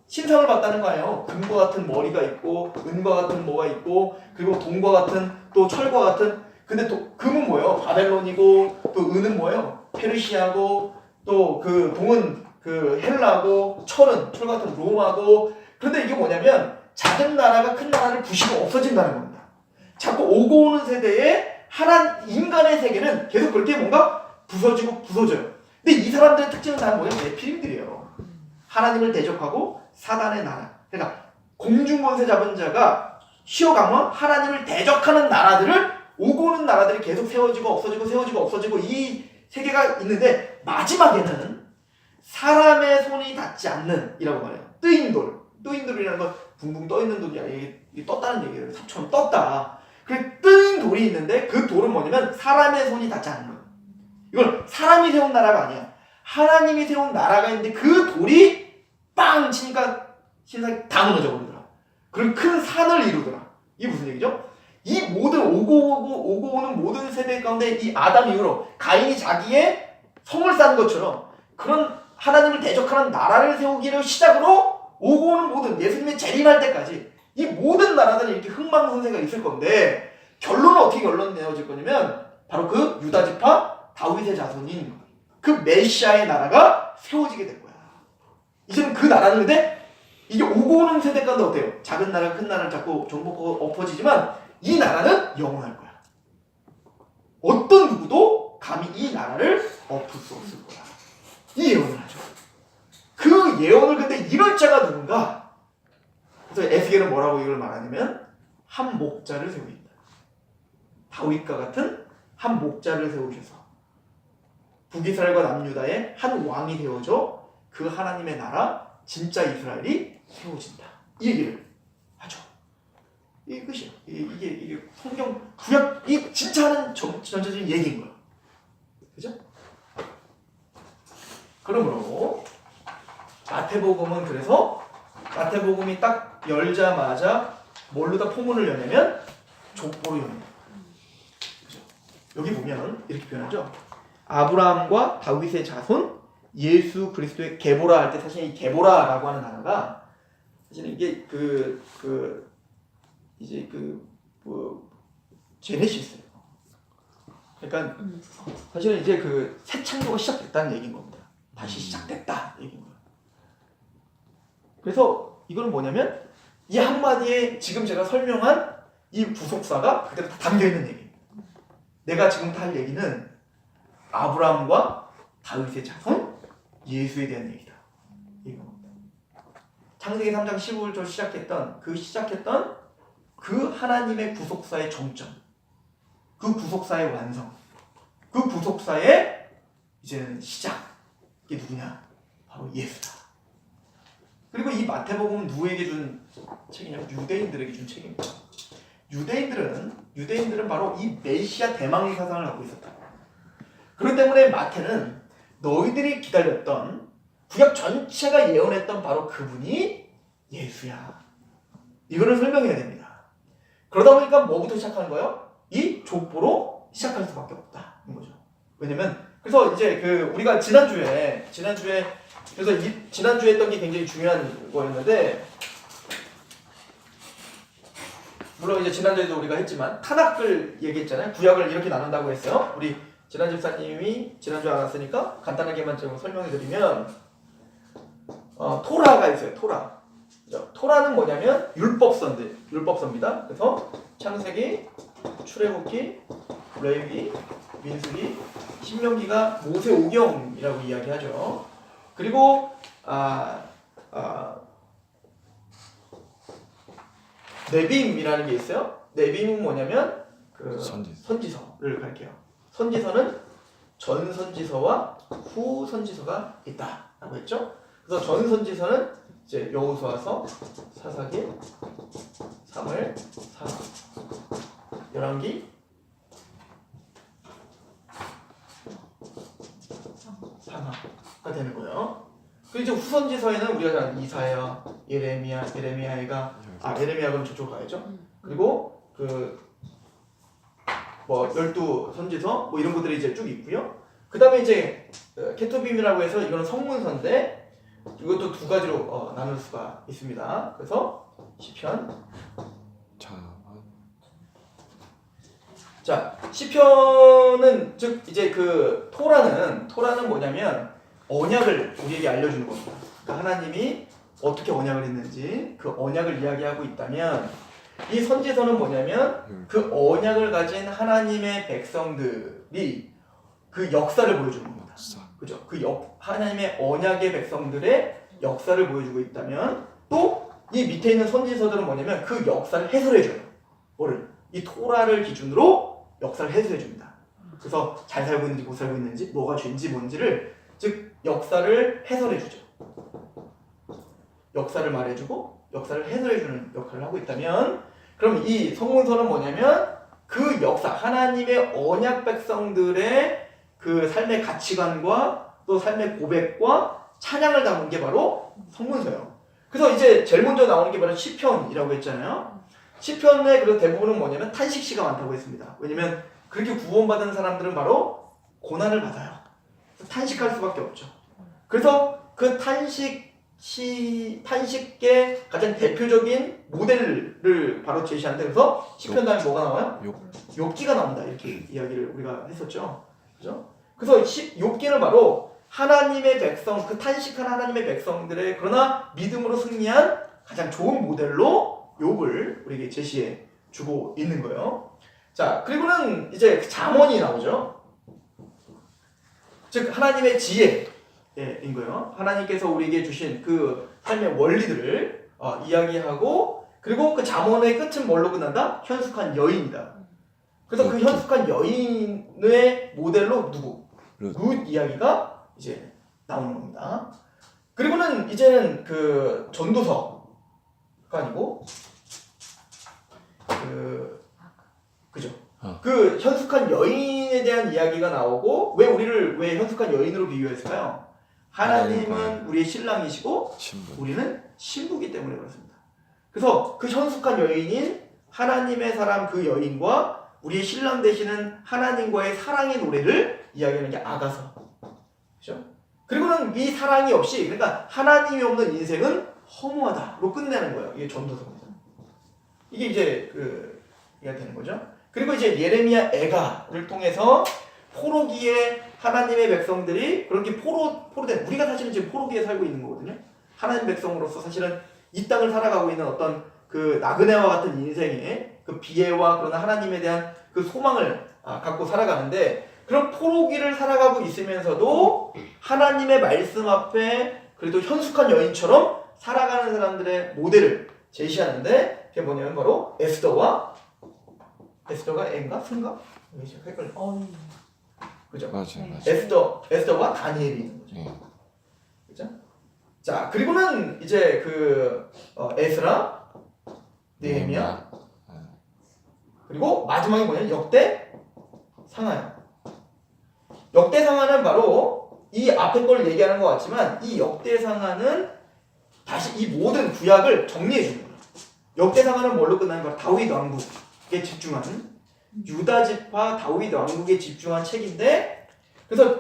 신상을 봤다는 거예요. 금과 같은 머리가 있고 은과 같은 뭐가 있고 그리고 동과 같은 또 철과 같은 근데 또 금은 뭐예요? 바벨론이고 또 은은 뭐예요? 페르시아고 또 그 동은 그 헬라고 철 같은 로마고 그런데 이게 뭐냐면 작은 나라가 큰 나라를 부시고 없어진다는 겁니다. 자꾸 오고 오는 세대에 인간의 세계는 계속 그렇게 뭔가 부서져요. 근데 이 사람들의 특징은 다 뭐냐면 네피림들이에요. 하나님을 대적하고 사단의 나라. 그러니까 공중권세 잡은 자가 쉬어가면 하나님을 대적하는 나라들을 오고 오는 나라들이 계속 세워지고 없어지고 이 세계가 있는데 마지막에는 사람의 손이 닿지 않는 이라고 말해요. 뜨인 돌이라는 건 붕붕 떠 있는 돌이 아니라 이게 떴다는 얘기예요. 삽처럼 떴다. 그 뜨인 돌이 있는데 그 돌은 뭐냐면 사람의 손이 닿지 않는 거예요. 이건 사람이 세운 나라가 아니야. 하나님이 세운 나라가 있는데 그 돌이 빵 치니까 신상이 다 무너져 버리더라. 그럼 큰 산을 이루더라. 이게 무슨 얘기죠? 이 모든 오고 오는 모든 세대 가운데 이 아담 이후로 가인이 자기의 성을 쌓은 것처럼 그런 하나님을 대적하는 나라를 세우기를 시작으로 오고 오는 모든 예수님의 재림할 때까지 이 모든 나라들이 이렇게 흥망성쇠가 있을 건데 결론은 어떻게 결론 내어질 거냐면 바로 그 유다 지파 다윗의 자손인 그 메시아의 나라가 세워지게 될 거야. 이제는 그 나라는 근데 이게 오고 오는 세대 가운데 어때요? 작은 나라 큰 나라를 자꾸 정복하고 엎어지지만 이 나라는 영원할 거야. 어떤 누구도 감히 이 나라를 엎을 수 없을 거야. 이 예언을 하죠. 그 예언을 근데 이럴 자가 누군가? 그래서 에스겔은 뭐라고 이걸 말하냐면 한 목자를 세우신다. 다윗과 같은 한 목자를 세우셔서 북이스라엘과 남유다의 한 왕이 되어져 그 하나님의 나라 진짜 이스라엘이 세워진다. 이 얘기를 하죠. 이게 끝이에요. 이게 성경 구약이 진짜 하는 전체적인 얘기인 거예요. 그죠? 그러므로 마태복음은 그래서 마태복음이 딱 열자마자 뭘로 다 포문을 여냐면 족보로 엽니다. 그죠? 여기 보면 이렇게 표현하죠. 아브라함과 다윗의 자손 예수 그리스도의 게보라 할 때 사실 이 게보라라고 하는 단어가 사실은 이게 이제 제네시스예요. 그러니까 사실은 이제 그 새 창조가 시작됐다는 얘기인 겁니다. 다시 시작됐다 얘기인 거예요. 그래서 이거는 뭐냐면 이 한마디에 지금 제가 설명한 이 부속사가 그대로 다 담겨 있는 얘기입니다. 내가 지금 할 얘기는 아브라함과 다윗의 자손 예수에 대한 얘기다. 이겁니다. 창세기 3장 15절 시작했던 그 하나님의 구속사의 정점, 그 구속사의 완성, 그 구속사의 이제는 시작. 이게 누구냐? 바로 예수다. 그리고 이 마태복음은 누구에게 준 책이냐면 유대인들에게 준 책입니다. 유대인들은 바로 이 메시아 대망의 사상을 갖고 있었다. 그렇기 때문에 마태는 너희들이 기다렸던 구약 전체가 예언했던 바로 그분이 예수야. 이거를 설명해야 됩니다. 그러다 보니까 뭐부터 시작하는 거예요? 이 족보로 시작할 수밖에 없다. 인 거죠. 왜냐면 그래서 이제 우리가 지난주에 그래서 지난주에 했던 게 굉장히 중요한 거였는데 물론 이제 지난주에도 우리가 했지만 타낙을 얘기했잖아요. 구약을 이렇게 나눈다고 했어요. 우리 지난 집사님이 지난주에 안 왔으니까 간단하게만 좀 설명해드리면 토라가 있어요. 토라는 뭐냐면 율법서입니다. 그래서 창세기, 출애굽기, 레위기, 민수기, 신명기가 모세오경이라고 이야기하죠. 그리고 네빔이라는 게 있어요. 네빔은 뭐냐면 선지서를 가르쳐요. 선지서는 전 선지서와 후 선지서가 있다라고 했죠. 그래서 전 선지서는 이제 여호수아서, 사사기, 사무엘, 사사, 열왕기, 사마가 되는 거예요. 그리고 이제 후 선지서에는 우리가 잘 이사야, 예레미야가 그럼 저쪽 가야죠. 그리고 12 선지서 이런 것들이 이제 쭉 있고요. 그 다음에 이제 케토빔이라고 해서 이거는 성문서인데 이것도 두 가지로 나눌 수가 있습니다. 그래서 시편. 자, 시편은 즉 이제 토라는 뭐냐면 언약을 우리에게 알려주는 겁니다. 그러니까 하나님이 어떻게 언약을 했는지 그 언약을 이야기하고 있다면 이 선지서는 뭐냐면 그 언약을 가진 하나님의 백성들이 그 역사를 보여주는 겁니다. 그죠? 하나님의 언약의 백성들의 역사를 보여주고 있다면 또 이 밑에 있는 선지서들은 뭐냐면 그 역사를 해설해줘요. 이 토라를 기준으로 역사를 해설해줍니다. 그래서 잘 살고 있는지 못 살고 있는지 뭐가 죄인지 뭔지를 즉 역사를 해설해주죠. 역사를 말해주고 역사를 해설해주는 역할을 하고 있다면 그럼 이 성문서는 뭐냐면 그 역사 하나님의 언약 백성들의 그 삶의 가치관과 또 삶의 고백과 찬양을 담은 게 바로 성문서예요. 그래서 이제 제일 먼저 나오는 게 바로 시편이라고 했잖아요. 시편의 그래서 대부분은 뭐냐면 탄식시가 많다고 했습니다. 왜냐면 그렇게 구원받은 사람들은 바로 고난을 받아요. 탄식할 수밖에 없죠. 그래서 그 탄식 탄식의 가장 대표적인 모델을 바로 제시하는데 그래서 시편 다음에 뭐가 나와요? 욥기가 나온다 이렇게 이야기를 우리가 했었죠. 그죠? 그래서 욥기는 바로 하나님의 백성 그 탄식한 하나님의 백성들의 그러나 믿음으로 승리한 가장 좋은 모델로 욥을 우리에게 제시해 주고 있는 거예요. 자 그리고는 이제 잠언이 나오죠. 즉 하나님의 지혜인 거예요. 하나님께서 우리에게 주신 그 삶의 원리들을 이야기하고 그리고 그 잠언의 끝은 뭘로 끝난다? 현숙한 여인이다. 그래서 그 현숙한 여인의 모델로 룻 이야기가 이제 나오는 겁니다. 그리고는 이제는 그 전도서가 아니고 그죠? 그 현숙한 여인에 대한 이야기가 나오고 왜 현숙한 여인으로 비교했을까요? 하나님은 우리의 신랑이시고 우리는 신부이기 때문에 그렇습니다. 그래서 그 현숙한 여인인 하나님의 사람 그 여인과 우리의 신랑 되시는 하나님과의 사랑의 노래를 이야기하는 게 아가서. 그렇죠? 그리고는 이 사랑이 없이 그러니까 하나님이 없는 인생은 허무하다로 끝내는 거예요. 이게 전도서입니다. 이게 이제 이게 되는 거죠. 그리고 이제 예레미야 애가를 통해서 포로기에 하나님의 백성들이 그렇게 포로된 우리가 사실은 지금 포로기에 살고 있는 거거든요. 하나님 백성으로서 사실은 이 땅을 살아가고 있는 어떤 그 나그네와 같은 인생의 그 비애와 그러나 하나님에 대한 그 소망을 갖고 살아가는데 그런 포로기를 살아가고 있으면서도 하나님의 말씀 앞에 그래도 현숙한 여인처럼 살아가는 사람들의 모델을 제시하는데 그게 뭐냐면 바로 에스더가 N가? 승가? 헷갈려. 그죠? 맞아. 에스더와 다니엘이 있는 거죠. 그죠? 자 그리고는 이제 에스라, 느헤미야 그리고 마지막에 뭐냐? 역대상하야. 역대상하는 바로 이 앞에 걸 얘기하는 것 같지만 이 역대상하는 다시 이 모든 구약을 정리해 주는 거예요. 역대상하는 뭘로 끝나는 거야? 다윗 왕국에 집중한 유다 지파 다윗 왕국에 집중한 책인데 그래서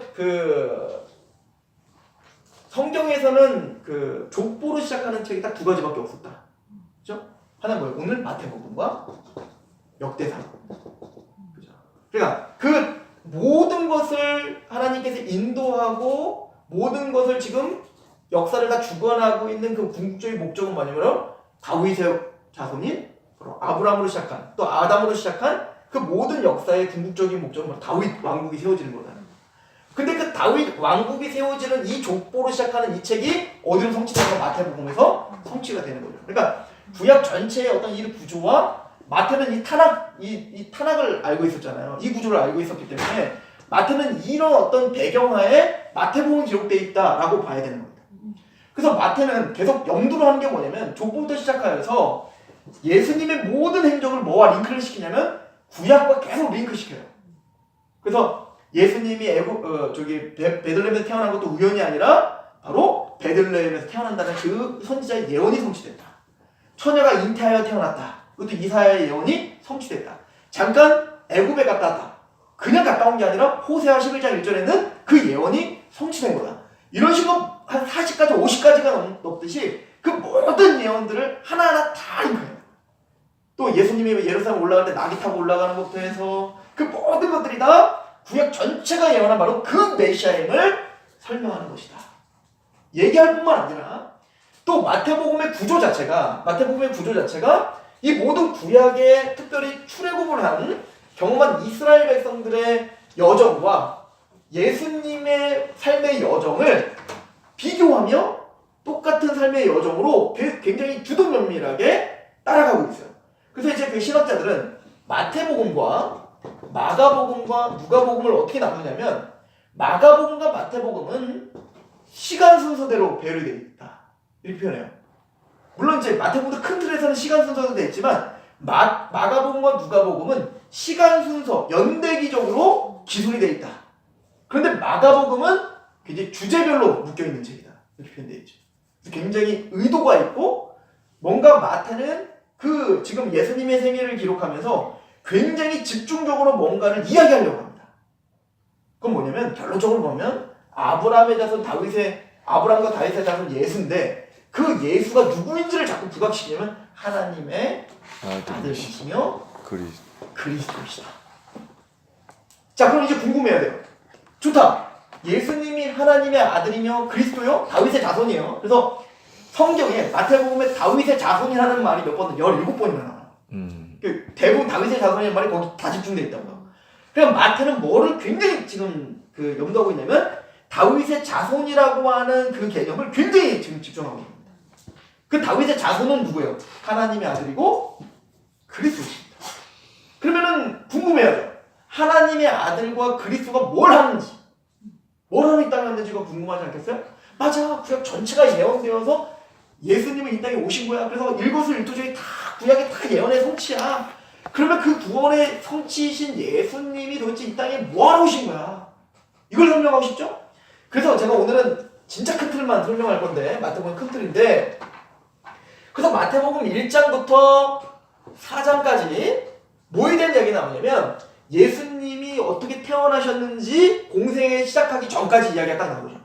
성경에서는 족보로 시작하는 책이 딱 2가지밖에 없었다. 그죠? 하나는 뭐예요? 오늘 마태복음과 역대상. 그죠? 그러니까 그 모든 것을 하나님께서 인도하고 모든 것을 지금 역사를 다 주관하고 있는 그 궁극적인 목적은 뭐냐면 다윗의 자손인 아브라함으로 시작한 또 아담으로 시작한 그 모든 역사의 궁극적인 목적은 다윗 왕국이 세워지는 거다. 근데 그 다윗 왕국이 세워지는 이 족보로 시작하는 이 책이 어디로 성취되는 거? 마태복음에서 성취가 되는 거죠. 그러니까 구약 전체의 어떤 이 구조와 마태는 이 타락을 알고 있었잖아요. 이 구조를 알고 있었기 때문에 마태는 이런 어떤 배경하에 마태복음이 기록되어 있다라고 봐야 되는 겁니다. 그래서 마태는 계속 염두를 하는 게 뭐냐면 족보부터 시작하여서 예수님의 모든 행적을 뭐와 링크를 시키냐면 구약과 계속 링크시켜요. 그래서 예수님이 베들레헴에서 태어난 것도 우연이 아니라 바로 베들레헴에서 태어난다는 그 선지자의 예언이 성취됐다. 처녀가 잉태하여 태어났다. 그것도 이사야의 예언이 성취됐다. 잠깐 애굽에 갔다 왔다. 그냥 갔다 온 게 아니라 호세아 11장 1절에는 그 예언이 성취된 거다. 이런 식으로 한 40가지, 50가지가 넘듯이 그 모든 예언들을 하나하나 다 링크해요. 또 예수님이 예루살렘 올라갈 때 나귀 타고 올라가는 것부터 해서 그 모든 것들이 다 구약 전체가 예언한 바로 그 메시아임을 설명하는 것이다. 얘기할 뿐만 아니라 또 마태복음의 구조 자체가 이 모든 구약에 특별히 출애굽을 한 경험한 이스라엘 백성들의 여정과 예수님의 삶의 여정을 비교하며 똑같은 삶의 여정으로 굉장히 주도면밀하게 따라가고 있어요. 그래서 이제 그 신학자들은 마태복음과 마가복음과 누가복음을 어떻게 나누냐면 마가복음과 마태복음은 시간 순서대로 배열이 되어 있다. 이렇게 표현해요. 물론 이제 마태복음도 큰 틀에서는 시간 순서도 되어 있지만 마가복음과 누가복음은 시간 순서, 연대기적으로 기술이 되어 있다. 그런데 마가복음은 굉장히 주제별로 묶여있는 책이다. 이렇게 표현되어 있죠. 굉장히 의도가 있고 뭔가 마태는 지금 예수님의 생애를 기록하면서 굉장히 집중적으로 뭔가를 이야기하려고 합니다. 그건 뭐냐면 결론적으로 보면 아브라함과 다윗의 자손 예수인데 그 예수가 누구인지를 자꾸 부각시키려면 하나님의 아들이시 아들이시며 그리스도. 그리스도이시다. 자, 그럼 이제 궁금해야 돼요. 좋다. 예수님이 하나님의 아들이며 그리스도요? 다윗의 자손이에요. 그래서 성경에 마태복음에 다윗의 자손이라는 말이 몇 번? 17번이나 나와요. 대부분 다윗의 자손이라는 말이 거기 다 집중되어 있다고요. 그러니까 마태는 뭐를 굉장히 지금 그 염두하고 있냐면 다윗의 자손이라고 하는 그 개념을 굉장히 지금 집중하고 있습니다. 그 다윗의 자손은 누구예요? 하나님의 아들이고 그리스도입니다. 그러면은 궁금해요. 하나님의 아들과 그리스도가 뭘 하는지, 뭘 하는 이 땅에 왔는지가 궁금하지 않겠어요? 맞아, 구약 전체가 예언되어서 예수님은 이 땅에 오신 거야. 그래서 일거수일투족이 다 구약의 다 예언의 성취야. 그러면 그 구원의 성취이신 예수님이 도대체 이 땅에 뭐하러 오신 거야? 이걸 설명하고 싶죠? 그래서 제가 오늘은 진짜 큰 틀만 설명할 건데, 마태복음 큰 틀인데, 그래서 마태복음 1장부터 4장까지 뭐에 대한 이야기 나오냐면 예수님이 어떻게 태어나셨는지 공생에 시작하기 전까지 이야기가 딱 나오죠.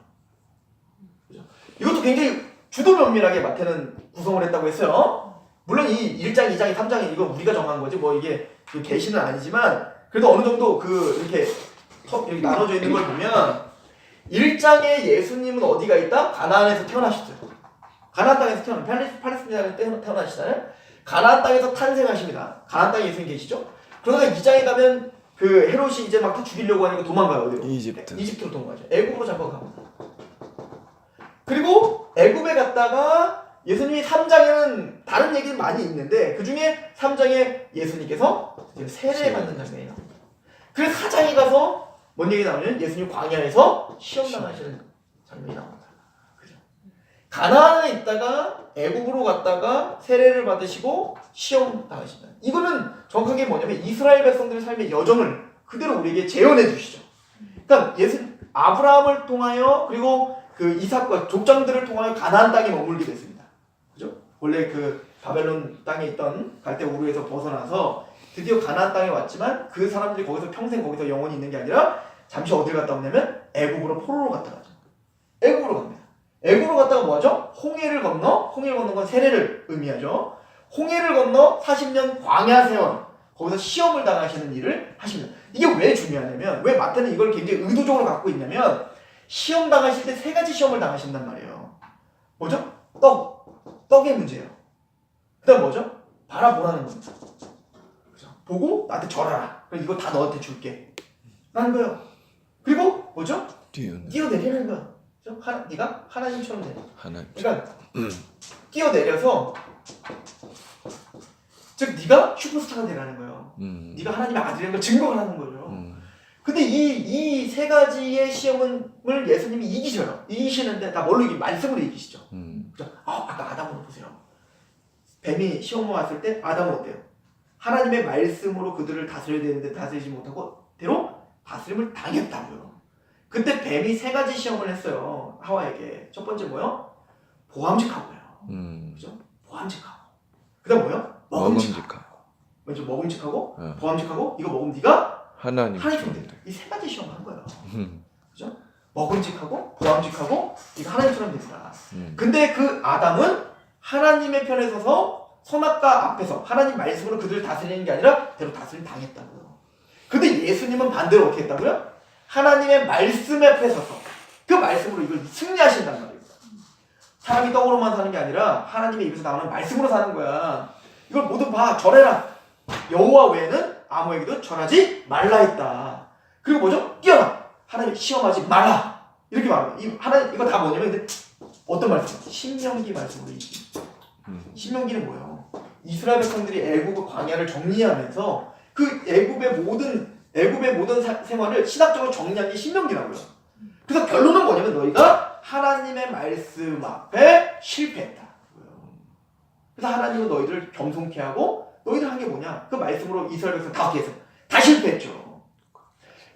그죠? 이것도 굉장히 주도 면밀하게 마태는 구성을 했다고 했어요. 물론 이 1장, 2장, 3장이 이건 우리가 정한 거지 뭐 이게 계시는 아니지만 그래도 어느 정도 그 이렇게 여기 나눠져 있는 걸 보면 1장에 예수님은 어디가 있다? 가나안에서 태어나셨어요. 가나안 땅에서 팔레스타인에 태어나시잖아요. 가나안 땅에서 탄생하십니다. 가나안 땅에 예수님 계시죠? 그러다가 2장에 가면 그 헤롯이 이제 막 다 죽이려고 하니까 도망가요. 어디로? 이집트로 도망가죠. 애굽으로 잠깐 갑니다. 그리고 애굽에 갔다가 예수님이 3장에는 다른 얘기는 많이 있는데 그 중에 3장에 예수님께서 세례받는 장면이 나옵니다. 그래서 4장에 가서 뭔 얘기 나오냐면 예수님 광야에서 시험당하시는 장면이 나옵니다. 그죠? 가나안에 있다가 애굽으로 갔다가 세례를 받으시고 시험당하신다. 이거는 정확하게 뭐냐면 이스라엘 백성들의 삶의 여정을 그대로 우리에게 재현해 주시죠. 그러니까 아브라함을 통하여 그리고 그 이삭과 족장들을 통하여 가나안 땅에 머물게 됐습니다. 그죠? 원래 그 바벨론 땅에 있던 갈대 우르에서 벗어나서 드디어 가나안 땅에 왔지만 그 사람들이 거기서 평생 거기서 영원히 있는 게 아니라 잠시 어딜 갔다 오냐면 애굽으로 포로로 갔다 가죠. 애굽으로 갑니다. 애굽으로 갔다가 뭐하죠? 홍해를 건너 건 세례를 의미하죠. 홍해를 건너 40년 광야 세원 거기서 시험을 당하시는 일을 하십니다. 이게 왜 중요하냐면 왜 마태는 이걸 굉장히 의도적으로 갖고 있냐면 시험 당하실 때 세 가지 시험을 당하신단 말이에요. 뭐죠? 떡의 문제예요. 그 다음 뭐죠? 바라보라는 겁니다. 그죠? 보고 나한테 절하라. 그럼 이거 다 너한테 줄게. 라는 거예요. 그리고 뭐죠? 뛰어내리는 거야. 그죠? 네가 하나님처럼 돼. 그러니까 뛰어내려서 즉 네가 슈퍼스타가 되라는 거예요. 네가 하나님의 아들이라는 걸 증거하라는 거죠. 근데 이 세 가지의 시험을 예수님이 이기시는데 다 뭘로 말씀으로 이기시죠. 그죠? 아까 아담으로 보세요. 뱀이 시험 왔을 때 아담은 어때요? 하나님의 말씀으로 그들을 다스려야 되는데 다스리지 못하고 대로 다스림을 당했다고요. 그때 뱀이 세 가지 시험을 했어요. 하와에게. 첫 번째 뭐요? 보암직하고요. 그죠? 보암직하고. 그 다음 뭐요? 먹음직하고. 먼저 먹음직하고 보암직하고 이거 먹으면 네가 하나님처럼 된다. 이 세 가지 시험을 한 거예요. 그죠? 먹음직하고 보암직하고 이거 하나님처럼 된다. 근데 그 아담은 하나님의 편에 서서 선악과 앞에서 하나님 말씀으로 그들을 다스리는 게 아니라 대로 다스림 당했다고요. 근데 예수님은 반대로 어떻게 했다고요? 하나님의 말씀 앞에 서서 그 말씀으로 이걸 승리하신단 말이에요. 사람이 떡으로만 사는 게 아니라 하나님의 입에서 나오는 말씀으로 사는 거야. 이걸 모두 봐. 절해라. 여호와 외에는 아무에게도 절하지 말라 했다. 그리고 뭐죠? 뛰어라. 하나님 시험하지 말라. 이렇게 말합니다. 하나님 이거 다 뭐냐면 근데 어떤 말씀? 신명기 말씀으로 이깁니다. 신명기는 뭐예요? 이스라엘 백성들이 애굽 광야를 정리하면서 그 애굽의 모든 생활을 신학적으로 정리한 게 신명기라고요. 그래서 결론은 뭐냐면 너희가 하나님의 말씀 앞에 실패했다. 그래서 하나님은 너희들을 겸손케 하고 너희들 한 게 뭐냐? 그 말씀으로 이스라엘 백성 다 어떻게 했어? 다 실패했죠.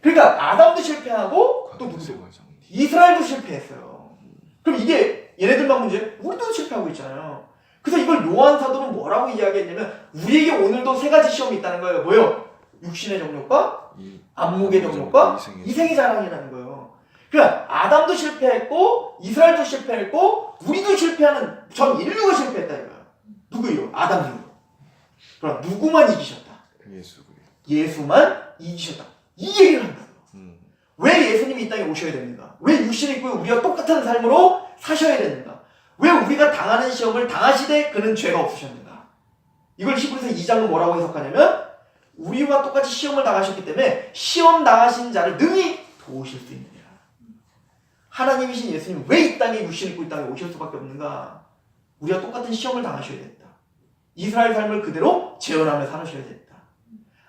그러니까 아담도 실패하고 또 누구도? 이스라엘도 실패했어요. 그럼 이게 얘네들만 문제? 우리도 실패하고 있잖아요. 그래서 이걸 요한 사도는 뭐라고 이야기했냐면 우리에게 오늘도 세 가지 시험이 있다는 거예요. 뭐요? 육신의 정욕과 안목의 정욕과 이생의 자랑이라는 거예요. 그러니까 아담도 실패했고 이스라엘도 실패했고 우리도 실패하는 전 인류가 실패했다 이거야. 누구요? 아담이요. 그럼 누구만 이기셨다? 예수. 예수만 이기셨다. 이 얘기를 한다고요. 음. 왜 예수님이 이 땅에 오셔야 됩니까? 왜 육신을 입고 우리가 똑같은 삶으로 사셔야 됩니까? 왜 우리가 당하는 시험을 당하시되 그는 죄가 없으셨는가? 이걸 히브리서 2장은 뭐라고 해석하냐면 우리와 똑같이 시험을 당하셨기 때문에 시험 당하신 자를 능히 도우실 수 있느냐. 하나님이신 예수님 왜 이 땅에 육신을 입고 이 땅에 오실 수밖에 없는가? 우리가 똑같은 시험을 당하셔야 됐다. 이스라엘 삶을 그대로 재현하며 살으셔야 됐다.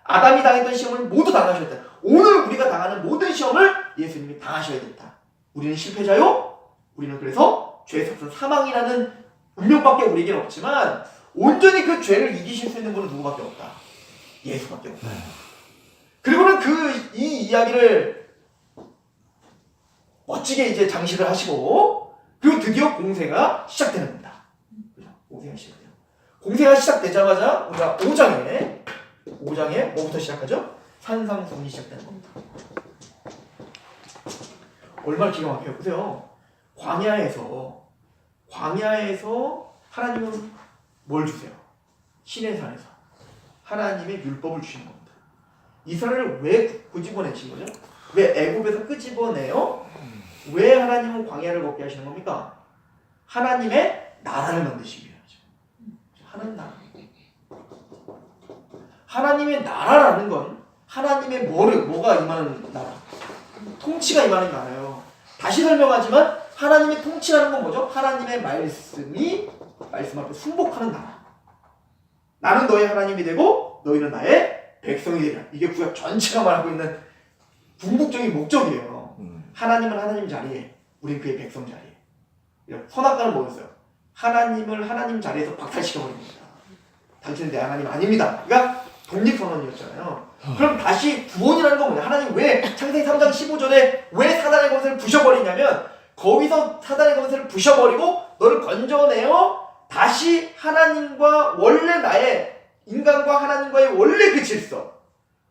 아담이 당했던 시험을 모두 당하셔야 됐다. 오늘 우리가 당하는 모든 시험을 예수님이 당하셔야 됐다. 우리는 실패자요? 우리는 그래서 죄의 삭은 사망이라는 운명밖에 우리에게는 없지만 온전히 그 죄를 이기실 수 있는 분은 누구밖에 없다. 예수밖에 없다. 그리고는 이 이야기를 멋지게 이제 장식을 하시고 그리고 드디어 공세가 시작되는 겁니다. 공세가 시작돼요. 공세가 시작되자마자 우리가 5장에 뭐부터 시작하죠? 산상수훈이 시작되는 겁니다. 얼마나 기가 막혀요. 보세요. 광야에서 하나님은 뭘 주세요? 신의 산에서 하나님의 율법을 주시는 겁니다. 이스라엘을 왜 끄집어내신 거죠? 왜 애굽에서 끄집어내요? 왜 하나님은 광야를 걷게 하시는 겁니까? 하나님의 나라를 만드시기 위해서죠. 하나님 나라. 하나님의 나라라는 건 하나님의 뭐가 임하는 나라? 통치가 임하는 나라예요. 다시 설명하지만 하나님의 통치라는 건 뭐죠? 하나님의 말씀 앞에 순복하는 나라. 나는 너의 하나님이 되고 너희는 나의 백성이 되리라. 이게 구약 전체가 말하고 있는 궁극적인 목적이에요. 하나님은 하나님 자리에, 우린 그의 백성 자리에. 선악과는 뭐였어요? 하나님을 하나님 자리에서 박탈시켜버립니다. 당신은 내 하나님 아닙니다. 그러니까 독립선언이었잖아요. 그럼 다시 구원이라는 건 뭐냐? 하나님 왜 창세기 3장 15절에 왜 사단의 권세를 부셔버리냐면 거기서 사단의 권세를 부셔버리고 너를 건져내어 다시 하나님과 원래 나의 인간과 하나님과의 원래 그 질서,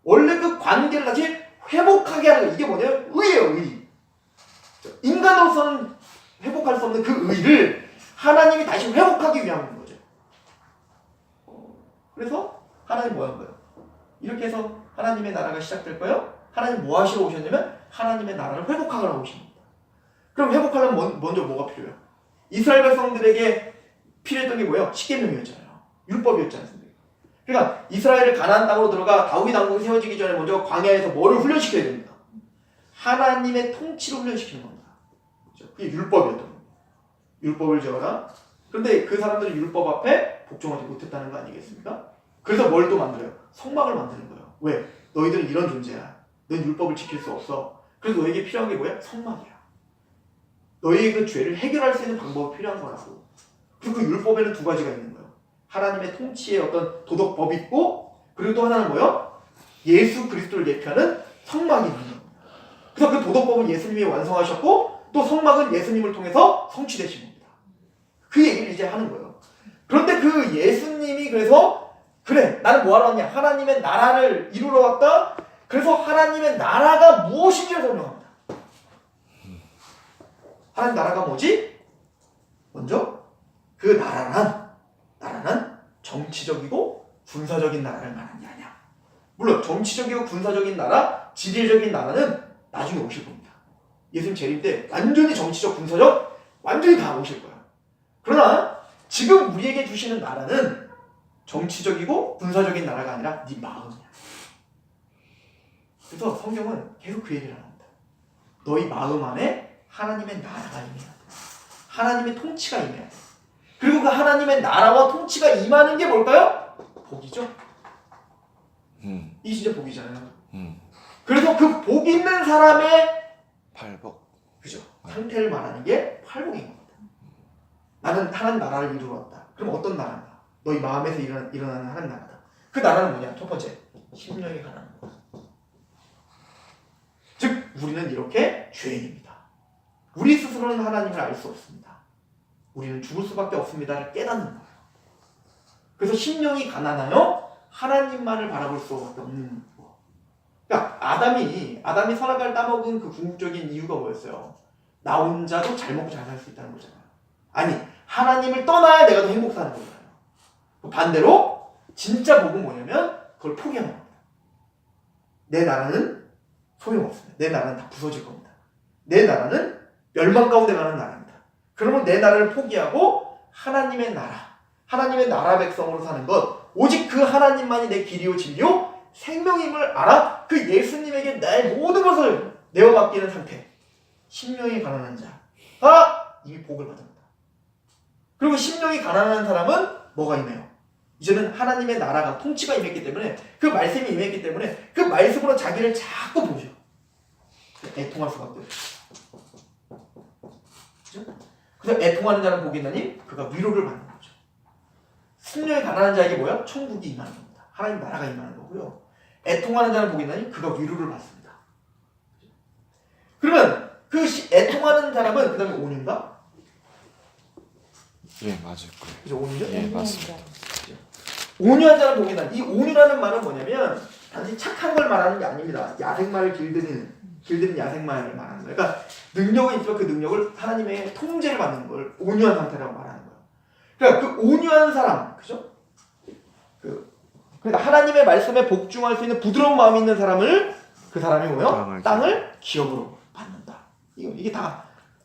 원래 그 관계를 다시 회복하게 하는 거. 이게 뭐냐면 의예요. 의. 인간으로서는 회복할 수 없는 그 의를 하나님이 다시 회복하기 위한 거죠. 그래서 하나님 뭐 한 거예요? 이렇게 해서 하나님의 나라가 시작될 거예요. 하나님 뭐 하시러 오셨냐면 하나님의 나라를 회복하러 오신 겁니다. 그럼 회복하려면 먼저 뭐가 필요해요? 이스라엘 백성들에게 필요했던 게 뭐예요? 십계명이었잖아요. 율법이었지 않습니까? 그러니까 이스라엘을 가나안 땅으로 들어가 다윗 왕국이 세워지기 전에 먼저 광야에서 뭐를 훈련시켜야 됩니까? 하나님의 통치를 훈련시키는 겁니다. 그게 율법이었던 겁니다. 율법을 지어라. 그런데 그 사람들은 율법 앞에 복종하지 못했다는 거 아니겠습니까? 그래서 뭘 또 만들어요? 성막을 만드는 거예요. 왜? 너희들은 이런 존재야. 넌 율법을 지킬 수 없어. 그래서 너에게 필요한 게 뭐야? 성막이야. 너희의 그 죄를 해결할 수 있는 방법이 필요한 거라고. 그리고 그 율법에는 두 가지가 있는 거예요. 하나님의 통치의 어떤 도덕법이 있고, 그리고 또 하나는 뭐예요? 예수 그리스도를 예표하는 성막이 있는 겁니다. 그래서 그 도덕법은 예수님이 완성하셨고, 또 성막은 예수님을 통해서 성취되신 겁니다. 그 얘기를 이제 하는 거예요. 그런데 그 예수님이 그래서 그래, 나는 뭐하러 왔냐? 하나님의 나라를 이루러 왔다. 그래서 하나님의 나라가 무엇인지를 설명합니다. 하나님 나라가 뭐지? 먼저 그 나라란 정치적이고 군사적인 나라를 말하는 게 아니야. 물론 정치적이고 군사적인 나라, 지리적인 나라는 나중에 오실 겁니다. 예수님 재림 때 완전히 정치적, 군사적 완전히 다 오실 거야. 그러나 지금 우리에게 주시는 나라는 정치적이고 군사적인 나라가 아니라 네 마음이야. 그래서 성경은 계속 그 얘기를 합니다. 너희 마음 안에 하나님의 나라가 임해야 돼. 하나님의 통치가 임해야 돼. 그리고 그 하나님의 나라와 통치가 임하는 게 뭘까요? 복이죠. 이 진짜 복이잖아요. 그래서 그 복 있는 사람의 팔복. 그죠? 상태를 말하는 게 팔복인 겁니다. 나는 하나님 나라를 이루러 왔다. 그럼 어떤 나라인가? 너희 마음에서 일어나는 하나님 나라다. 그 나라는 뭐냐? 첫 번째, 심령이 가난한 거다. 즉, 우리는 이렇게 죄인입니다. 우리 스스로는 하나님을 알 수 없습니다. 우리는 죽을 수밖에 없습니다를 깨닫는 거예요. 그래서 심령이 가난하여 하나님만을 바라볼 수밖에 없는 거. 그러니까 아담이 선악과를 따먹은 그 궁극적인 이유가 뭐였어요? 나 혼자도 잘 먹고 잘 살 수 있다는 거잖아요. 아니, 하나님을 떠나야 내가 더 행복하는 거잖아요. 반대로 진짜 복은 뭐냐면 그걸 포기하는 겁니다. 내 나라는 소용없습니다. 내 나라는 다 부서질 겁니다. 내 나라는 멸망 가운데 가는 나라입니다. 그러면 내 나라를 포기하고 하나님의 나라 백성으로 사는 것, 오직 그 하나님만이 내 길이요 진리요 생명임을 알아 그 예수님에게 나의 모든 것을 내어 맡기는 상태. 심령이 가난한 자가 이미 복을 받습니다. 그리고 심령이 가난한 사람은 뭐가 임해요? 이제는 하나님의 나라가 통치가 임했기 때문에, 그 말씀이 임했기 때문에 그 말씀으로 자기를 자꾸 보죠. 애통할 수밖에 없죠. 그죠? 그래서 애통하는 자는 복이 있나니 그가 위로를 받는 거죠. 심령이 가난한 자에게 뭐야? 천국이 임하는 겁니다. 하나님 나라가 임하는 거고요. 애통하는 자는 복이 있나니 그가 위로를 받습니다. 그러면 그 애통하는 사람은 그 다음에 온유인가? 예, 맞을 거예요. 그죠? 온유죠? 예, 맞습니다. 온유한 자는 복이 있나니, 이 온유라는 말은 뭐냐면 단지 착한 걸 말하는 게 아닙니다. 야생마를 길드는 야생마를 말하는 거예요. 그러니까 능력은 있지만 그 능력을 하나님의 통제를 받는 걸 온유한 상태라고 말하는 거예요. 그러니까 그 온유한 사람, 그죠? 그러니까 하나님의 말씀에 복종할 수 있는 부드러운 마음이 있는 사람을, 그 사람이 뭐요? 땅을 기업으로 받는다. 이게 다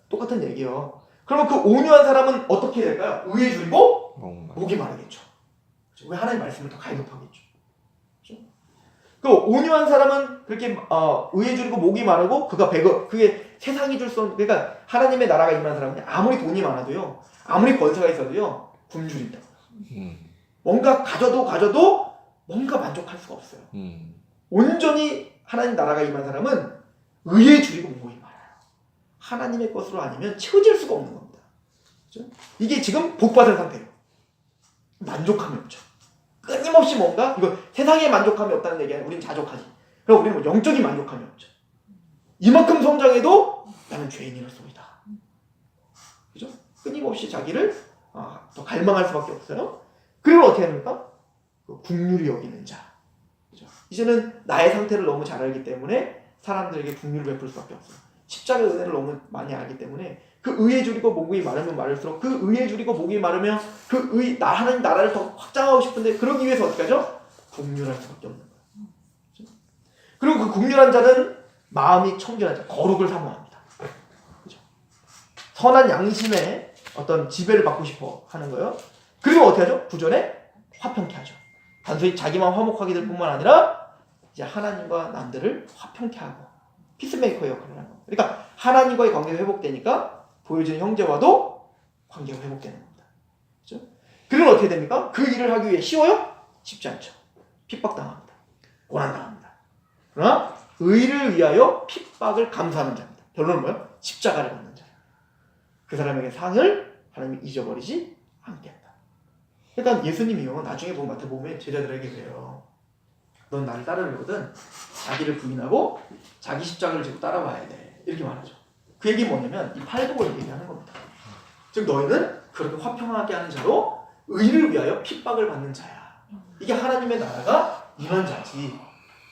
똑같은 얘기예요. 그러면 그 온유한 사람은 어떻게 될까요? 의에 줄이고 목이 마르겠죠. 왜 하나님의 말씀을 더 갈급하겠죠. 그렇죠? 그 온유한 사람은 그렇게 의에 줄이고 목이 마르고 그게 세상이 줄 수 없는, 그러니까 하나님의 나라가 임한 사람은 아무리 돈이 많아도요, 아무리 권세가 있어도요 굶주린다. 뭔가 가져도 뭔가 만족할 수가 없어요. 온전히 하나님 나라가 임한 사람은 의에 줄이고 목이 말아요. 하나님의 것으로 아니면 채워질 수가 없는 겁니다. 그렇죠? 이게 지금 복받은 상태예요. 만족함이 없죠. 끊임없이 뭔가, 이거 세상에 만족함이 없다는 얘기 아니에요. 우리는 자족하지. 그럼 우리는 뭐 영적인 만족함이 없죠. 이만큼 성장해도 나는 죄인이로소이다. 그죠? 끊임없이 자기를 더 갈망할 수밖에 없어요. 그리고 어떻게 합니까? 긍휼히 여기는 자. 그죠? 이제는 나의 상태를 너무 잘 알기 때문에 사람들에게 긍휼을 베풀 수밖에 없어요. 십자가의 은혜를 너무 많이 알기 때문에 그 의에 줄이고 목이 마르면 마를수록, 그 의에 줄이고 목이 마르면 하나님 나라를 더 확장하고 싶은데, 그러기 위해서 어떻게 하죠? 긍휼할 수밖에 없는 거예요. 그렇죠? 그리고 그 긍휼한 자는 마음이 청결한 자, 거룩을 사모합니다. 그렇죠? 선한 양심에 어떤 지배를 받고 싶어 하는 거예요. 그리고 어떻게 하죠? 구절에 화평케 하죠. 단순히 자기만 화목하게 될 뿐만 아니라 이제 하나님과 남들을 화평케 하고 피스메이커의 역할을 하는 거예요. 그러니까 하나님과의 관계가 회복되니까 보여지는 형제와도 관계가 회복되는 겁니다. 그렇죠? 그러면 어떻게 됩니까? 그 일을 하기 위해 쉬워요? 쉽지 않죠. 핍박당합니다. 고난당합니다. 그러나 의를 위하여 핍박을 감수하는 자입니다. 결론은 뭐예요? 십자가를 받는 자예요. 그 사람에게 상을 하나님이 잊어버리지 않겠다. 그러니까 예수님이요, 나중에 보면 제자들에게 그래요. 넌 나를 따르려거든 자기를 부인하고 자기 십자가를 지고 따라와야 돼. 이렇게 말하죠. 그 얘기 뭐냐면 이 팔복을 얘기하는 겁니다. 즉 너희는 그렇게 화평하게 하는 자로 의를 위하여 핍박을 받는 자야. 이게 하나님의 나라가 임한 자지.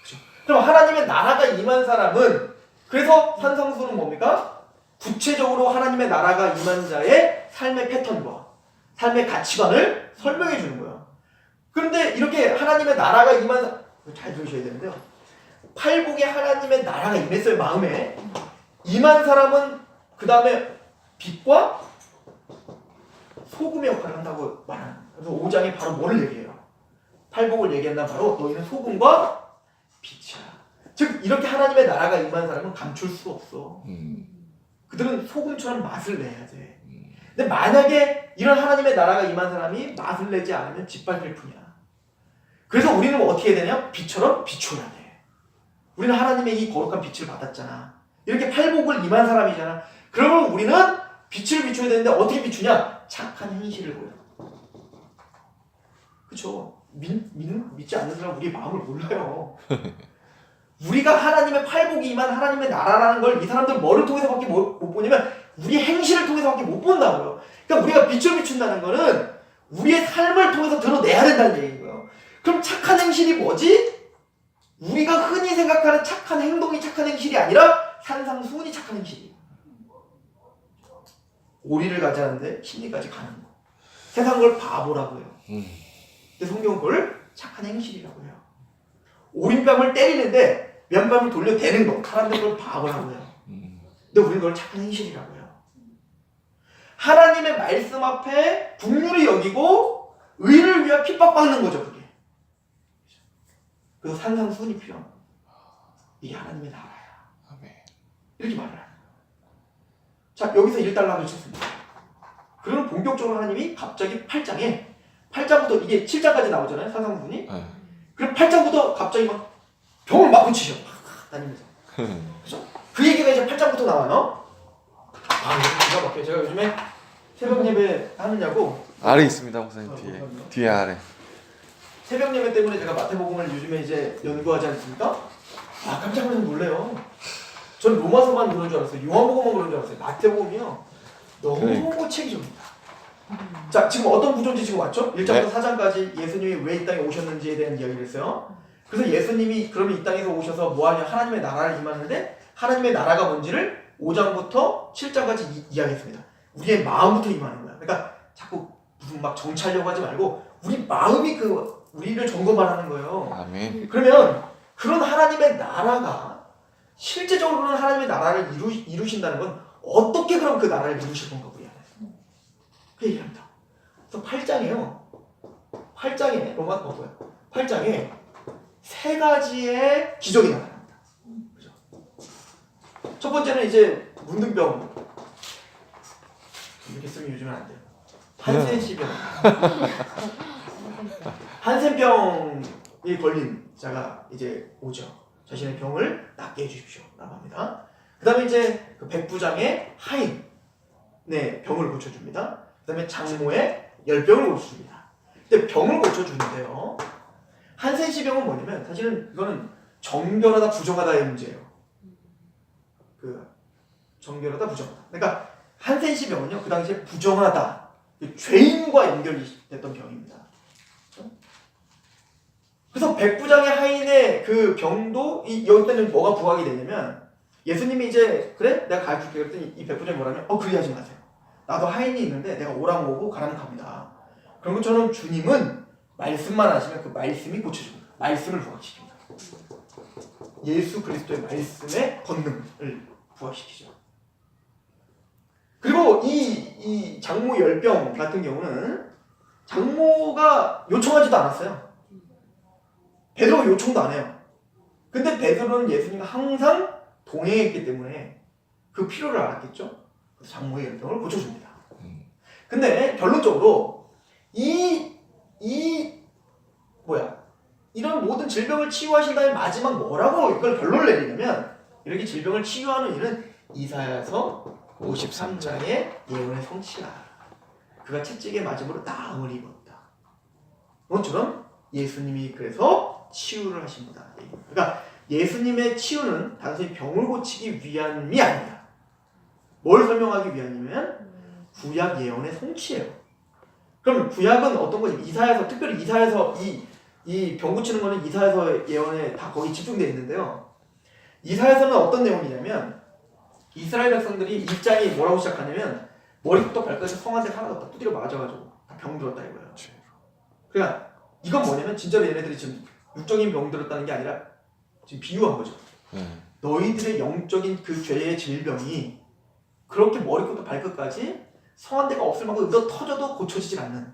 그렇죠? 그럼 하나님의 나라가 임한 사람은, 그래서 산상수는 뭡니까? 구체적으로 하나님의 나라가 임한 자의 삶의 패턴과 삶의 가치관을 설명해 주는 거예요. 그런데 이렇게 하나님의 나라가 임한, 잘 들으셔야 되는데요. 팔복에 하나님의 나라가 임했어요. 마음에 임한 사람은 그 다음에 빛과 소금의 역할을 한다고 말하는 거예요. 그래서 5장에 바로 뭐를 얘기해요? 팔복을 얘기한다. 바로 너희는 소금과 빛이야. 즉 이렇게 하나님의 나라가 임한 사람은 감출 수가 없어. 그들은 소금처럼 맛을 내야 돼. 근데 만약에 이런 하나님의 나라가 임한 사람이 맛을 내지 않으면 짓밟힐 뿐이야. 그래서 우리는 어떻게 해야 되냐? 빛처럼 비춰야 돼. 우리는 하나님의 이 거룩한 빛을 받았잖아. 이렇게 팔복을 임한 사람이잖아. 그러면 우리는 빛을 비춰야 되는데 어떻게 비추냐? 착한 행실을 보여. 그쵸? 믿지 않는 사람은 우리의 마음을 몰라요. 우리가 하나님의 팔복이 임한 하나님의 나라라는 걸 이 사람들 뭐를 통해서밖에 못 보냐면 우리의 행실을 통해서밖에 못 본다고요. 그러니까 우리가 빛을 비춘다는 거는 우리의 삶을 통해서 드러내야 된다는 얘기인 거예요. 그럼 착한 행실이 뭐지? 우리가 흔히 생각하는 착한 행동이 착한 행실이 아니라 산상수훈이 착한 행실이에요. 오리를 가자는데 심리까지 가는 거. 세상 걸 바보라고 해요. 근데 성경은 그걸 착한 행실이라고 해요. 오린뺨을 때리는데 면뺨을 돌려대는 거. 사람들은 그걸 바보라고 해요. 근데 우리는 그걸 착한 행실이라고 해요. 하나님의 말씀 앞에 긍휼히 여기고 의를 위해 핍박받는 거죠, 그게. 그래서 산상수훈이 필요한 거예요. 이게 하나님의 나라야. 아멘. 이렇게 말을 하는 거예요. 자, 여기서 1달러를 쳤습니다. 그러면 본격적으로 하나님이 갑자기 8장부터 이게 7장까지 나오잖아요, 산상수훈이. 네. 그럼 8장부터 갑자기 막 병을 막 붙이셔. 막 다니면서. 그죠? 그 얘기가 이제 8장부터 나와요. 이거 기가 막혀요. 제가 요즘에 새벽 예배 하느냐고. 아래 있습니다, 목사님 뒤에. 뒤에 아래. 새벽 예배 때문에 제가 마태복음을 요즘에 이제 연구하지 않습니까? 깜짝 놀래요. 전 로마서만 그런 줄 알았어요. 요한복음만 그런 줄 알았어요. 마태복음이요. 너무 그러니까. 체계적입니다. 자, 지금 어떤 구조인지 지금 왔죠? 1장부터 네. 4장까지 예수님이 왜 이 땅에 오셨는지에 대한 이야기를 했어요. 그래서 예수님이 그러면 이 땅에서 오셔서 뭐하냐? 하나님의 나라를 임하는데 하나님의 나라가 뭔지를 5장부터 7장까지 이야기했습니다. 우리의 마음부터 임하는 거야. 그러니까 자꾸 무슨 막 정치하려고 하지 말고 우리 마음이 우리를 점검하라는 거예요. 아멘. 그러면 그런 하나님의 나라가 실제적으로는 하나님의 나라를 이루신다는 건 어떻게 그럼 그 나라를 이루실 건가 우리 안에서 그 얘기합니다. 그래서 8장에 로마 뭐고요? 8장에 세 가지의 기적이 나타납니다. 그죠? 첫 번째는 이제 문둥병. 이렇게 쓰면 요즘은 안 돼요. 한센시병. 한센병에 걸린 자가 이제 오죠. 자신의 병을 낫게 해주십시오. 라고 합니다. 그 다음에 이제 그 백부장의 하인의 병을 고쳐줍니다. 그 다음에 장모의 열병을 고쳐줍니다. 근데 병을 고쳐주는데요. 한센시병은 뭐냐면 사실은 이거는 정결하다 부정하다의 문제예요. 정결하다 부정하다. 그러니까 한센시병은요 그 당시에 부정하다, 죄인과 연결이 됐던 병입니다. 그래서 백부장의 하인의 그 병도 여기때는 뭐가 부각이 되냐면 예수님이 이제 그래? 내가 가르쳐줄게 그랬더니 이 백부장이 뭐라면 그리하지 마세요. 나도 하인이 있는데 내가 오라면 오고 가라면 갑니다. 그런 것처럼 주님은 말씀만 하시면 그 말씀이 고쳐줍니다. 말씀을 부각시킵니다. 예수 그리스도의 말씀의 권능을 부각시키죠. 그리고 이 장모 열병 같은 경우는 장모가 요청하지도 않았어요. 베드로가 요청도 안 해요. 근데 베드로는 예수님과 항상 동행했기 때문에 그 필요를 알았겠죠. 그래서 장모의 열병을 고쳐줍니다. 근데 결론적으로 이런 모든 질병을 치유하신 다음에 마지막 뭐라고 이걸 결론을 내리냐면 이렇게 질병을 치유하는 일은 이사야서 53장의 예언의 성취라. 그가 채찍에 맞음으로 나음을 입었다. 그것처럼 예수님이 그래서 치유를 하신 거다. 그러니까 예수님의 치유는 단순히 병을 고치기 위함이 아닙니다. 뭘 설명하기 위함이면 구약 예언의 성취예요. 그럼 구약은 어떤 거지? 이사야서, 특별히 이사야서 이 병 고치는 거는 이사야서 예언에 다 거기 집중되어 있는데요. 이사야서는 어떤 내용이냐면 이스라엘 백성들이 1장이 뭐라고 시작하냐면 머리부터 발끝까지 성한테 하나도 다 두드려 맞아가지고 다 병 들었다 이거예요. 그러니까 이건 뭐냐면 진짜로 얘네들이 지금 육적인 병 들었다는 게 아니라 지금 비유한 거죠. 너희들의 영적인 그 죄의 질병이 그렇게 머리부터 발끝까지 성한 데가 없을 만큼 너 터져도 고쳐지질 않는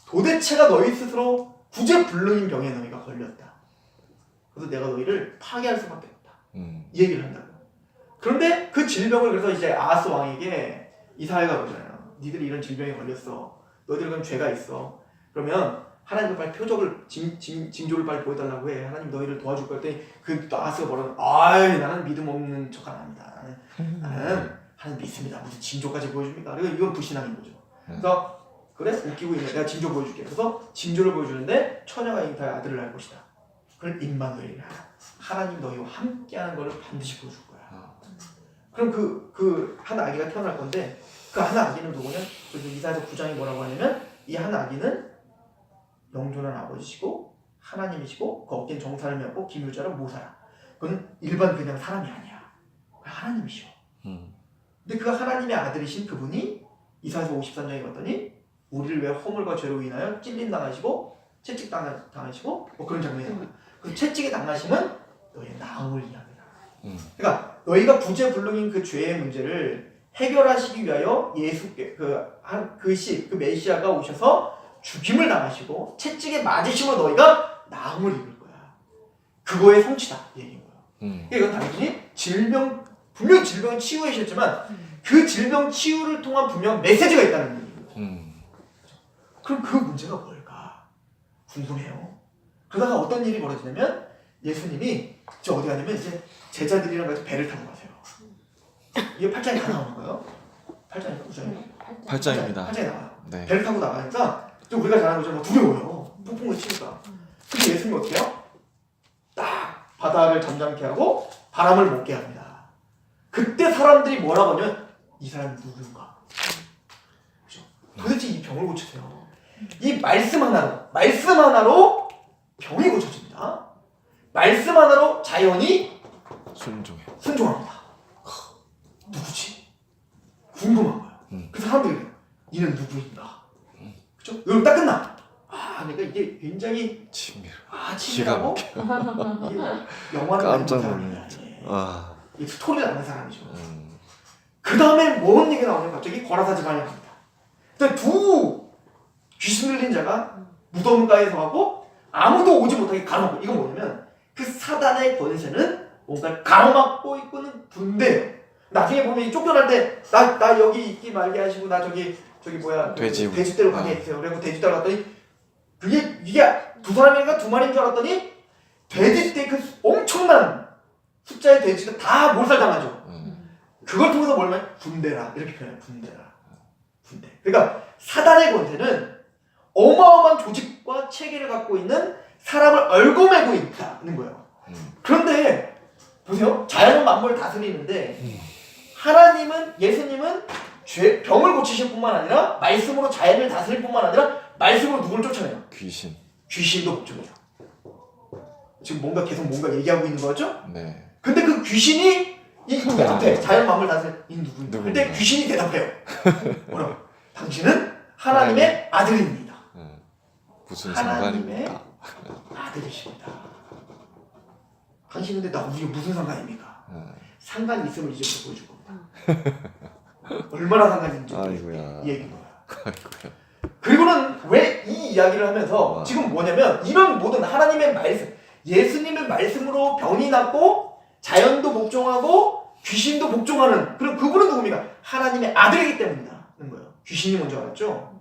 도대체가 너희 스스로 구제불능인 병에 너희가 걸렸다. 그래서 내가 너희를 파괴할 수밖에 없다. 이 얘기를 한다고. 그런데 그 질병을 그래서 이제 아하스 왕에게 이사야가 그러잖아요. 니들이 이런 질병에 걸렸어. 너희들 그럼 죄가 있어. 그러면 하나님도 빨리 표적을 징조를 빨리 보여달라고 해. 하나님 너희를 도와줄 거 했더니 그 아하스가 뭐라고 나는 믿음 없는 척 안 합니다. 나는 하나님 믿습니다. 무슨 징조까지 보여줍니까? 그리고 이건 불신앙인 거죠. 그래서 그래? 웃기고 있네. 내가 징조 보여줄게. 그래서 징조를 보여주는데 처녀가 잉타의 아들을 낳을 것이다. 그걸 임마누엘이라. 하나님 너희와 함께하는 것을 반드시 보여줄 거야. 그럼 그 한 아기가 태어날 건데 그 한 아기는 누구냐? 이사야서 9장이 뭐라고 하냐면 이 한 아기는 영존한 아버지시고 하나님이시고 그 어깨는 정사를 메고 기묘자로 모사라. 그건 일반 그냥 사람이 아니야. 하나님이셔. 근데 그 하나님의 아들이신 그분이 이사야서 53장에 봤더니 우리를 왜 허물과 죄로 인하여 찔림 당하시고 채찍 당하시고 뭐 그런 장면이 나와요. 그 채찍에 당하심은 너의 나음을 이야기합니다. 그러니까 너희가 구제불능인 그 죄의 문제를 해결하시기 위하여 예수께 그 메시아가 오셔서 죽임을 당하시고 채찍에 맞으심으로 너희가 나음을 입을 거야. 그거의 성취다 얘기인 거예요. 이건 단순히 분명 질병을 치유하셨지만 그 질병 치유를 통한 분명 메시지가 있다는 얘기예요. 그럼 그 문제가 뭘까? 궁금해요. 그러다가 어떤 일이 벌어지냐면 예수님이 저 어디 가냐면 이제 제자들이랑 같이 배를 타고 가세요. 이게 8장에 다 나오는 거예요. 8장인가 9장인가? 8장입니다. 8장에 나와요. 네. 배를 타고 나가니까 또 우리가 잘 아는 것처럼 두려워요. 폭풍을 치니까. 근데 예수님이 어떻게 해요? 딱 바다를 잠잠케 하고 바람을 멈게 합니다. 그때 사람들이 뭐라고 하냐면 이 사람이 누군가? 그렇죠? 도대체 이 병을 고치세요. 이 말씀 하나로 병이 고쳐집니다. 말씀 하나로 자연이 순종합니다. 누구지? 궁금한 거야. 그래서 사람들이 그래요. 이는 누구인가? 그렇죠? 이걸 딱 끝나. 그러니까 이게 굉장히 치밀하고 영화를 깜짝 사람이야. 놀랐죠. 스토리를 아는 사람이죠. 그 다음에 뭔 얘기가 나오냐면 갑자기 거라사 집안에 갑니다. 그때 두 귀신 들린 자가 무덤가에 서하고 아무도 오지 못하게 가로막고, 이건 뭐냐면 그 사단의 권세는 뭔가를 가로막고 있고는 분대예요. 나중에 보면 쫓겨날 때 나 여기 있기 말게 하시고 나 저기 뭐야 돼지떼로 가게 해주세요. 그리고 돼지떼로 갔더니 이게 두 사람인가 두 마리인 줄 알았더니 돼지떼 그 엄청난 숫자의 돼지가 다 몰살당하죠. 그걸 통해서 뭘 말해? 분대라 이렇게 표현해요. 분대. 그러니까 사단의 권세는 어마어마한 조직과 체계를 갖고 있는 사람을 얽어매고 있다는 거예요. 그런데 보세요. 자연은 만물을 다스리는데 하나님은, 예수님은 병을 고치실 뿐만 아니라 말씀으로 자연을 다스릴 뿐만 아니라 말씀으로 누구를 쫓아내요? 귀신도 복종해요. 지금 계속 뭔가 얘기하고 있는 거죠? 네. 근데 그 귀신이 이 앞에 자연 만물 다스릴 이 누구인가? 근데 귀신이 대답해요. 뭐라고? 당신은 하나님의 아들입니다. 무슨 하나님의 상관입니까? 아들이십니다. 당신 근데 우리가 무슨 상관입니까? 상관이 있음을 이제부터 보여줄 겁니다. 얼마나 상관이 있는지 이 얘기인 거야. 그리고는 왜 이 이야기를 하면서 지금 뭐냐면 이런 모든 하나님의 말씀, 예수님의 말씀으로 병이 낫고 자연도 복종하고 귀신도 복종하는 그런 그분은 누굽니까? 하나님의 아들이기 때문이라는 거예요. 귀신이 먼저 알았죠?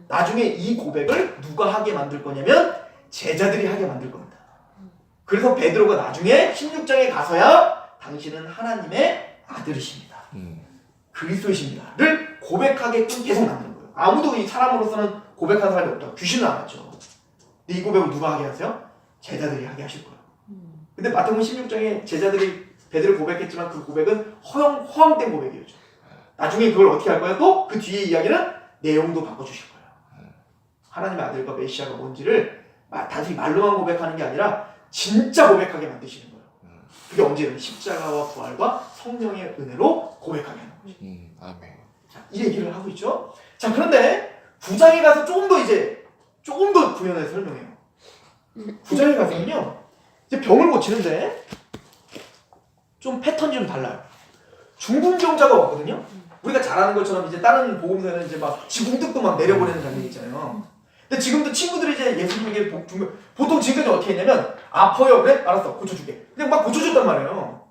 나중에 이 고백을 누가 하게 만들 거냐면 제자들이 하게 만들 겁니다. 그래서 베드로가 나중에 16장에 가서야 당신은 하나님의 아들이십니다. 그리스도이십니다를 고백하게끔 계속 만드는 거예요. 아무도 이 사람으로서는 고백한 사람이 없다. 귀신은 안 하죠. 근데 이 고백을 누가 하게 하세요? 제자들이 하게 하실 거예요. 근데 마태복음 16장에 제자들이 베드로 고백했지만 그 고백은 허황된 고백이었죠. 나중에 그걸 어떻게 할 거예요? 또 그 뒤에 이야기는 내용도 바꿔주실 거예요. 하나님의 아들과 메시아가 뭔지를 단순히 말로만 고백하는 게 아니라 진짜 고백하게 만드시는 거예요. 그게 언제는 십자가와 부활과 성령의 은혜로 고백하게 하는 거죠. 아멘. 자, 이 얘기를 하고 있죠. 자, 그런데 9장에 가서 조금 더 구현해서 설명해요. 9장에 가서는요, 이제 병을 고치는데 좀 패턴이 좀 달라요. 중풍병자가 왔거든요. 우리가 잘 아는 것처럼 이제 다른 복음서에는 이제 막 지붕 뜯고 막 내려보내는 장면이 있잖아요. 근데 지금도 친구들이 이제 예수님에게 보통 지금까지 어떻게 했냐면 아파요, 그래? 알았어, 고쳐줄게. 그냥 막 고쳐줬단 말이에요.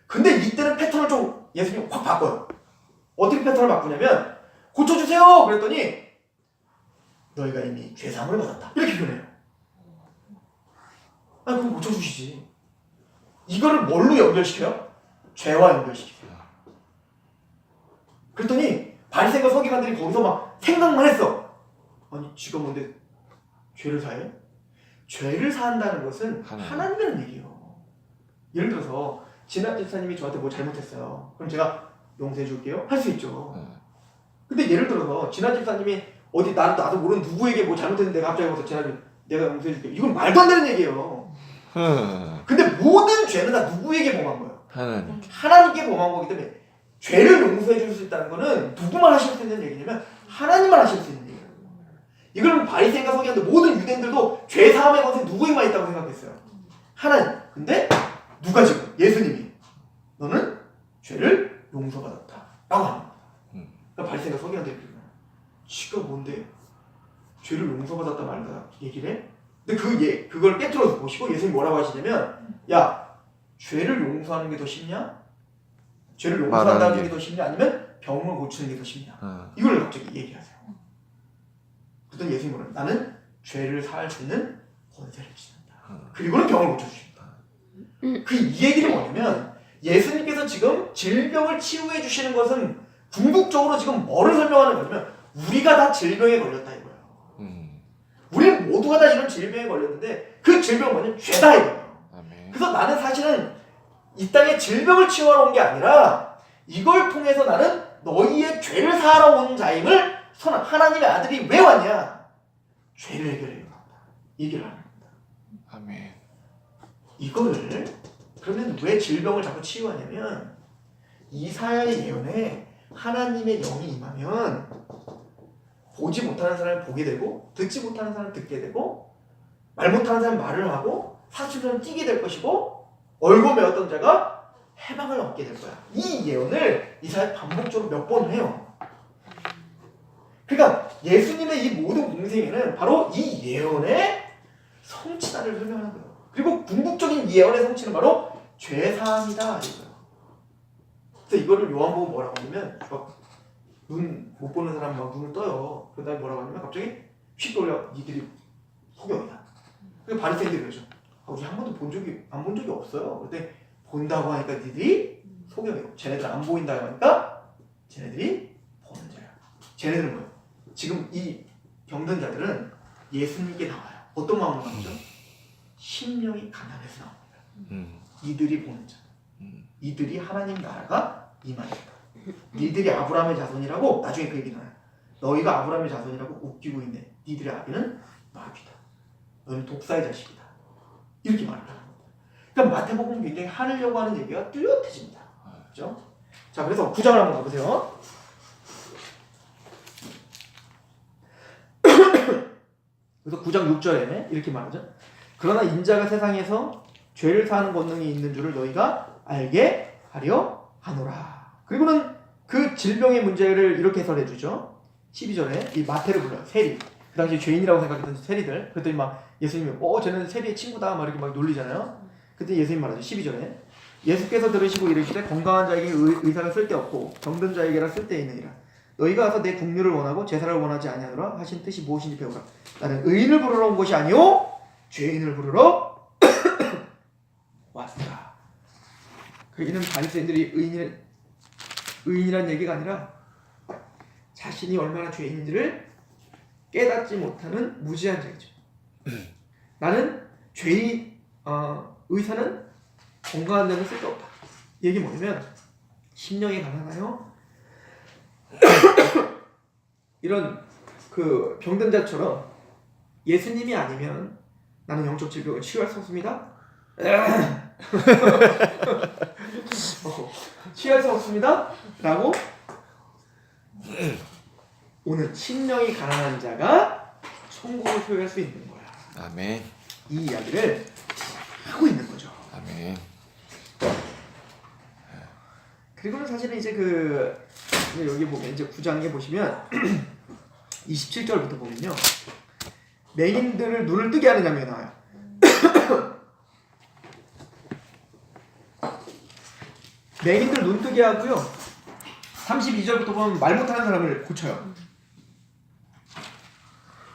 근데 이때는 패턴을 좀 예수님이 확 바꿔요. 어떻게 패턴을 바꾸냐면 고쳐주세요 그랬더니 너희가 이미 죄사함을 받았다 이렇게 표현해요. 그럼 고쳐주시지. 이거를 뭘로 연결시켜요? 죄와 연결시키세요. 그랬더니 바리새인과 서기관들이 거기서 막 생각만 했어. 아니 지가 뭔데 죄를 사해? 죄를 사한다는 것은 하나님이라는 얘기예요. 예를 들어서 진한 집사님이 저한테 뭐 잘못했어요. 그럼 제가 용서해 줄게요? 할 수 있죠. 근데 예를 들어서 진한 집사님이 어디 나도 모르는 누구에게 뭐 잘못했는데 갑자기 와서 진한 내가 용서해줄게. 이건 말도 안 되는 얘기예요. 근데 모든 죄는 다 누구에게 범한 거예요? 하나님. 하나님께 범한 거기 때문에 죄를 용서해 줄 수 있다는 거는 누구만 하실 수 있는 얘기냐면 하나님만 하실 수 있는 얘기예요. 이걸 바리새인과 서기관들 모든 유대인들도 죄 사함의 것에 누구에게만 있다고 생각했어요. 하나님. 근데 누가 지금? 예수님이 너는 죄를 용서받았다 라고 하는 거예요. 그러니까 바리새인과 서기관들이 지가 뭔데 죄를 용서받았다 말다 얘기를 해? 근데 그걸 깨트려서 보시고 예수님이 뭐라고 하시냐면 야 죄를 용서하는 게 더 쉽냐? 죄를 용서한다는 게 더 쉽냐? 아니면 병을 고치는 게 더 쉽냐? 이걸 갑자기 얘기하세요. 그랬더니 예수님이 뭐래요? 나는 죄를 사할 수 있는 권세를 주신다. 그리고는 병을 고쳐주신다. 이 얘기는 뭐냐면 예수님께서 지금 질병을 치유해 주시는 것은 궁극적으로 지금 뭐를 설명하는 거냐면 우리가 다 질병에 걸렸다 이거예요. 우리는 모두가 다 이런 질병에 걸렸는데 그 질병은 뭐냐면 죄다 이거예요. 그래서 나는 사실은 이 땅에 질병을 치유하러 온 게 아니라 이걸 통해서 나는 너희의 죄를 사하러 온 자임을 하나님의 아들이 왜 왔냐? 죄를 해결해 왔다. 얘기를 하는 겁니다. 아멘. 이거를 그러면 왜 질병을 자꾸 치유하냐면 이사야의 예언에 하나님의 영이 임하면 보지 못하는 사람을 보게 되고 듣지 못하는 사람을 듣게 되고 말 못하는 사람은 말을 하고 사춘사는 뛰게 될 것이고 얼고 메었던 자가 해방을 얻게 될 거야. 이 예언을 이사야 반복적으로 몇 번 해요. 그러니까 예수님의 이 모든 공생애는 바로 이 예언의 성취다를 설명하는 거예요. 그리고 궁극적인 예언의 성취는 바로 죄사함이다 이거예요. 그래서 이거를 요한복음 뭐라고 하냐면 눈 못 보는 사람 막 눈을 떠요. 그 다음에 뭐라고 하냐면 갑자기 휙 돌려 니들이 소경이다. 그래서 바리새인들이 그러죠. 우리 한 번도 안 본 적이 없어요. 그때 본다고 하니까 니들이 소경이고 쟤네들 안 보인다고 하니까 쟤네들이 보는 자야. 쟤네들은 뭐예요? 지금 이 병든 자들은 예수님께 나와요. 어떤 마음으로 나오죠? 심령이 가난해서 나옵니다. 이들이 보는 자. 이들이 하나님 나라가 임하였다. 니들이 아브라함의 자손이라고 나중에 그 얘기 나와요. 너희가 아브라함의 자손이라고 웃기고 있네. 니들의 아비는 마귀다. 너희는 독사의 자식이다. 이렇게 말을 하는 겁니다. 그러니까 마태복음은 굉장히 하려고 하는 얘기가 뚜렷해집니다. 그렇죠? 자, 그래서 9장을 한번 가보세요. 그래서 9장 6절에 이렇게 말하죠. 그러나 인자가 세상에서 죄를 사하는 권능이 있는 줄을 너희가 알게 하려 하노라. 그리고는 그 질병의 문제를 이렇게 해설해 주죠. 12절에 이 마태를 불러요. 세리. 그 당시 죄인이라고 생각했던 세리들. 그랬더니 막 예수님이 쟤는 세리의 친구다 막 이렇게 막 놀리잖아요. 그때 예수님 말하죠. 12절에 예수께서 들으시고 이르시되 건강한 자에게 의사는 쓸데없고 병든 자에게라 쓸데있느니라. 너희가 와서 내 국류를 원하고 제사를 원하지 아니하노라 하신 뜻이 무엇인지 배우라. 나는 의인을 부르러 온 것이 아니오 죄인을 부르러 왔다. 이는 바리새인들이 의인이란 얘기가 아니라 자신이 얼마나 죄인인지를 깨닫지 못하는 무지한 자이죠. 나는 의사는 건강한 데는 쓸데없다. 이 얘기 뭐냐면 심령이 가난하여 이런 그 병든 자처럼 예수님이 아니면 나는 영적 질병을 치유할 수 없습니다. 치유할 수 없습니다. 라고 오늘 심령이 가난한 자가 천국을 소유할 수 있는 거야. 아멘. 이 이야기를 하고 있는 거죠. 아멘. 그리고는 사실은 이제 여기 보면 이제 9장에 보시면 27절부터 보면요. 맹인들을 눈을 뜨게 하는 장면이 나와요. 맹인들 눈 뜨게 하고요. 32절부터 보면 말 못하는 사람을 고쳐요.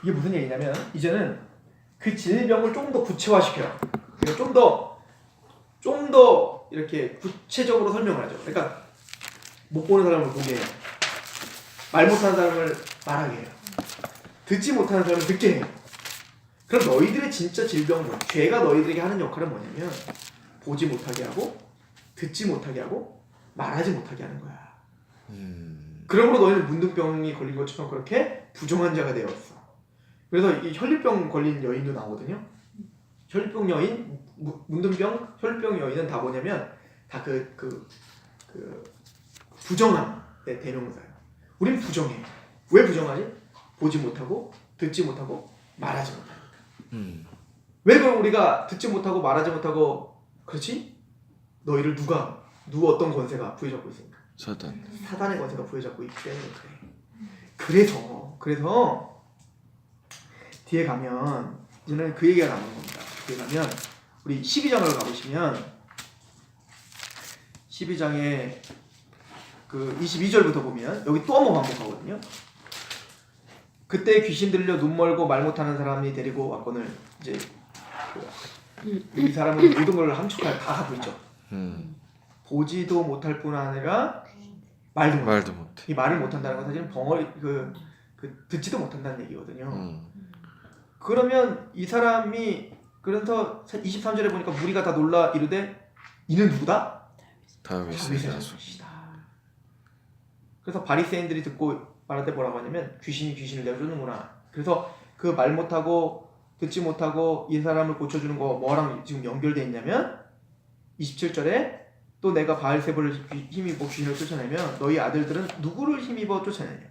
이게 무슨 얘기냐면 이제는 그 질병을 좀 더 구체화시켜요. 그러니까 좀 더 이렇게 구체적으로 설명을 하죠. 그러니까 못 보는 사람을 보게 해요. 말 못하는 사람을 말하게 해요. 듣지 못하는 사람을 듣게 해요. 그럼 너희들의 진짜 질병은 죄가 너희들에게 하는 역할은 뭐냐면 보지 못하게 하고 듣지 못하게 하고 말하지 못하게 하는 거야. 그러므로 너희는 문둥병이 걸린 것처럼 그렇게 부정한 자가 되었어. 그래서 이 혈류병 걸린 여인도 나오거든요. 혈류병 여인, 문둥병, 혈류병 여인은 다 뭐냐면 다 그 부정함의 대명사예요. 우린 부정해. 왜 부정하지? 보지 못하고 듣지 못하고 말하지 못하니까. 왜 그럼 우리가 듣지 못하고 말하지 못하고 그렇지? 너희를 누가 어떤 권세가 부여잡고 있습니까? 사단의 권세가 부여잡고 있기 때문에 그래. 그래서 뒤에 가면 이제는 그 얘기가 나오는 겁니다. 뒤에 가면 우리 12장으로 가보시면 12장에 그 22절부터 보면 여기 또 한번 반복하거든요. 그때 귀신 들려 눈 멀고 말 못하는 사람이 데리고 왔거늘 이제 이 사람은 모든 걸 함축하여 다 하고 있죠. 보지도 못할 뿐 아니라 말도 못해. 이 말을 못한다는 건 사실은 벙어리 듣지도 못한다는 얘기거든요. 그러면 이 사람이 그래서 23절에 보니까 무리가 다 놀라 이르되 이는 누구다? 다윗의 자손이다. 그래서 바리새인들이 듣고 말할 때 뭐라고 하냐면 귀신이 귀신을 내어 쫓는구나. 그래서 그 말 못하고 듣지 못하고 이 사람을 고쳐주는 거 뭐랑 지금 연결되어 있냐면 27절에 또 내가 바알세불을 힘입어 귀신을 쫓아내면 너희 아들들은 누구를 힘입어 쫓아내냐.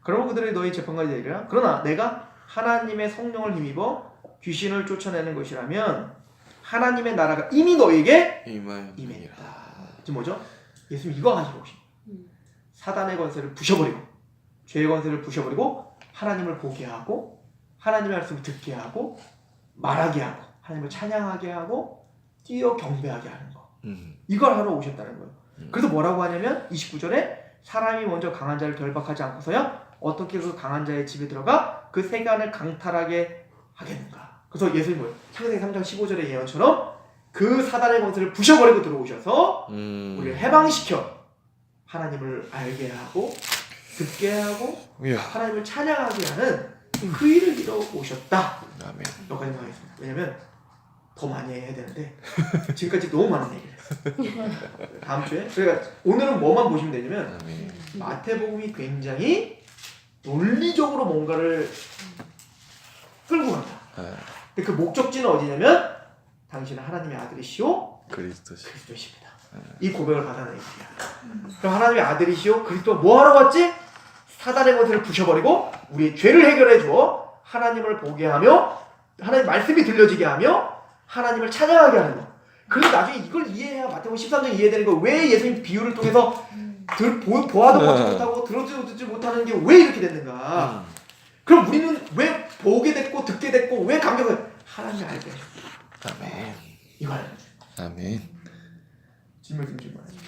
그러면 그들이 너희 재판관이 되리라. 그러나 내가 하나님의 성령을 힘입어 귀신을 쫓아내는 것이라면 하나님의 나라가 이미 너희에게 임했다. 지금 뭐죠? 예수님 이거 하시고 오신 사단의 권세를 부셔버리고 죄의 권세를 부셔버리고 하나님을 보게 하고 하나님의 말씀을 듣게 하고 말하게 하고 하나님을 찬양하게 하고 뛰어 경배하게 하는 거. 이걸 하러 오셨다는 거예요. 그래서 뭐라고 하냐면 29절에 사람이 먼저 강한 자를 결박하지 않고서야 어떻게 그 강한 자의 집에 들어가 그 세간을 강탈하게 하겠는가. 그래서 예수님 뭐예요? 창세기 3장 15절의 예언처럼 그 사단의 권세를 부셔버리고 들어오셔서 우리를 해방시켜 하나님을 알게 하고 듣게 하고 하나님을 찬양하게 하는 그 일을 이루어 오셨다. 여기까지 하겠습니다. 왜냐면 더 많이 해야 되는데 지금까지 너무 많은 얘기를 했어요. 다음 주에 그러니까 오늘은 뭐만 보시면 되냐면 마태복음이 굉장히 논리적으로 뭔가를 끌고 간다. 근데 그 목적지는 어디냐면 당신은 하나님의 아들이시오 그리스도십니다. 이 고백을 받아내는 얘기야. 그럼 하나님의 아들이시오 그리스도가 뭐 하러 왔지? 사단의 권세를 부셔버리고 우리의 죄를 해결해 주어 하나님을 보게 하며 하나님 말씀이 들려지게 하며 하나님을 찬양하게 하는 거. 그래서 나중에 이걸 이해해야 마태복음 13장 이해되는 거. 왜 예수님 비유를 통해서 보아도 보지 못하고 들어도 듣지 못하는 게 왜 이렇게 됐는가. 그럼 우리는 왜 보게 됐고 듣게 됐고 왜 감격을 하나님을 알게 하셨어. 아멘. 이거 아멘. 질문 좀 주면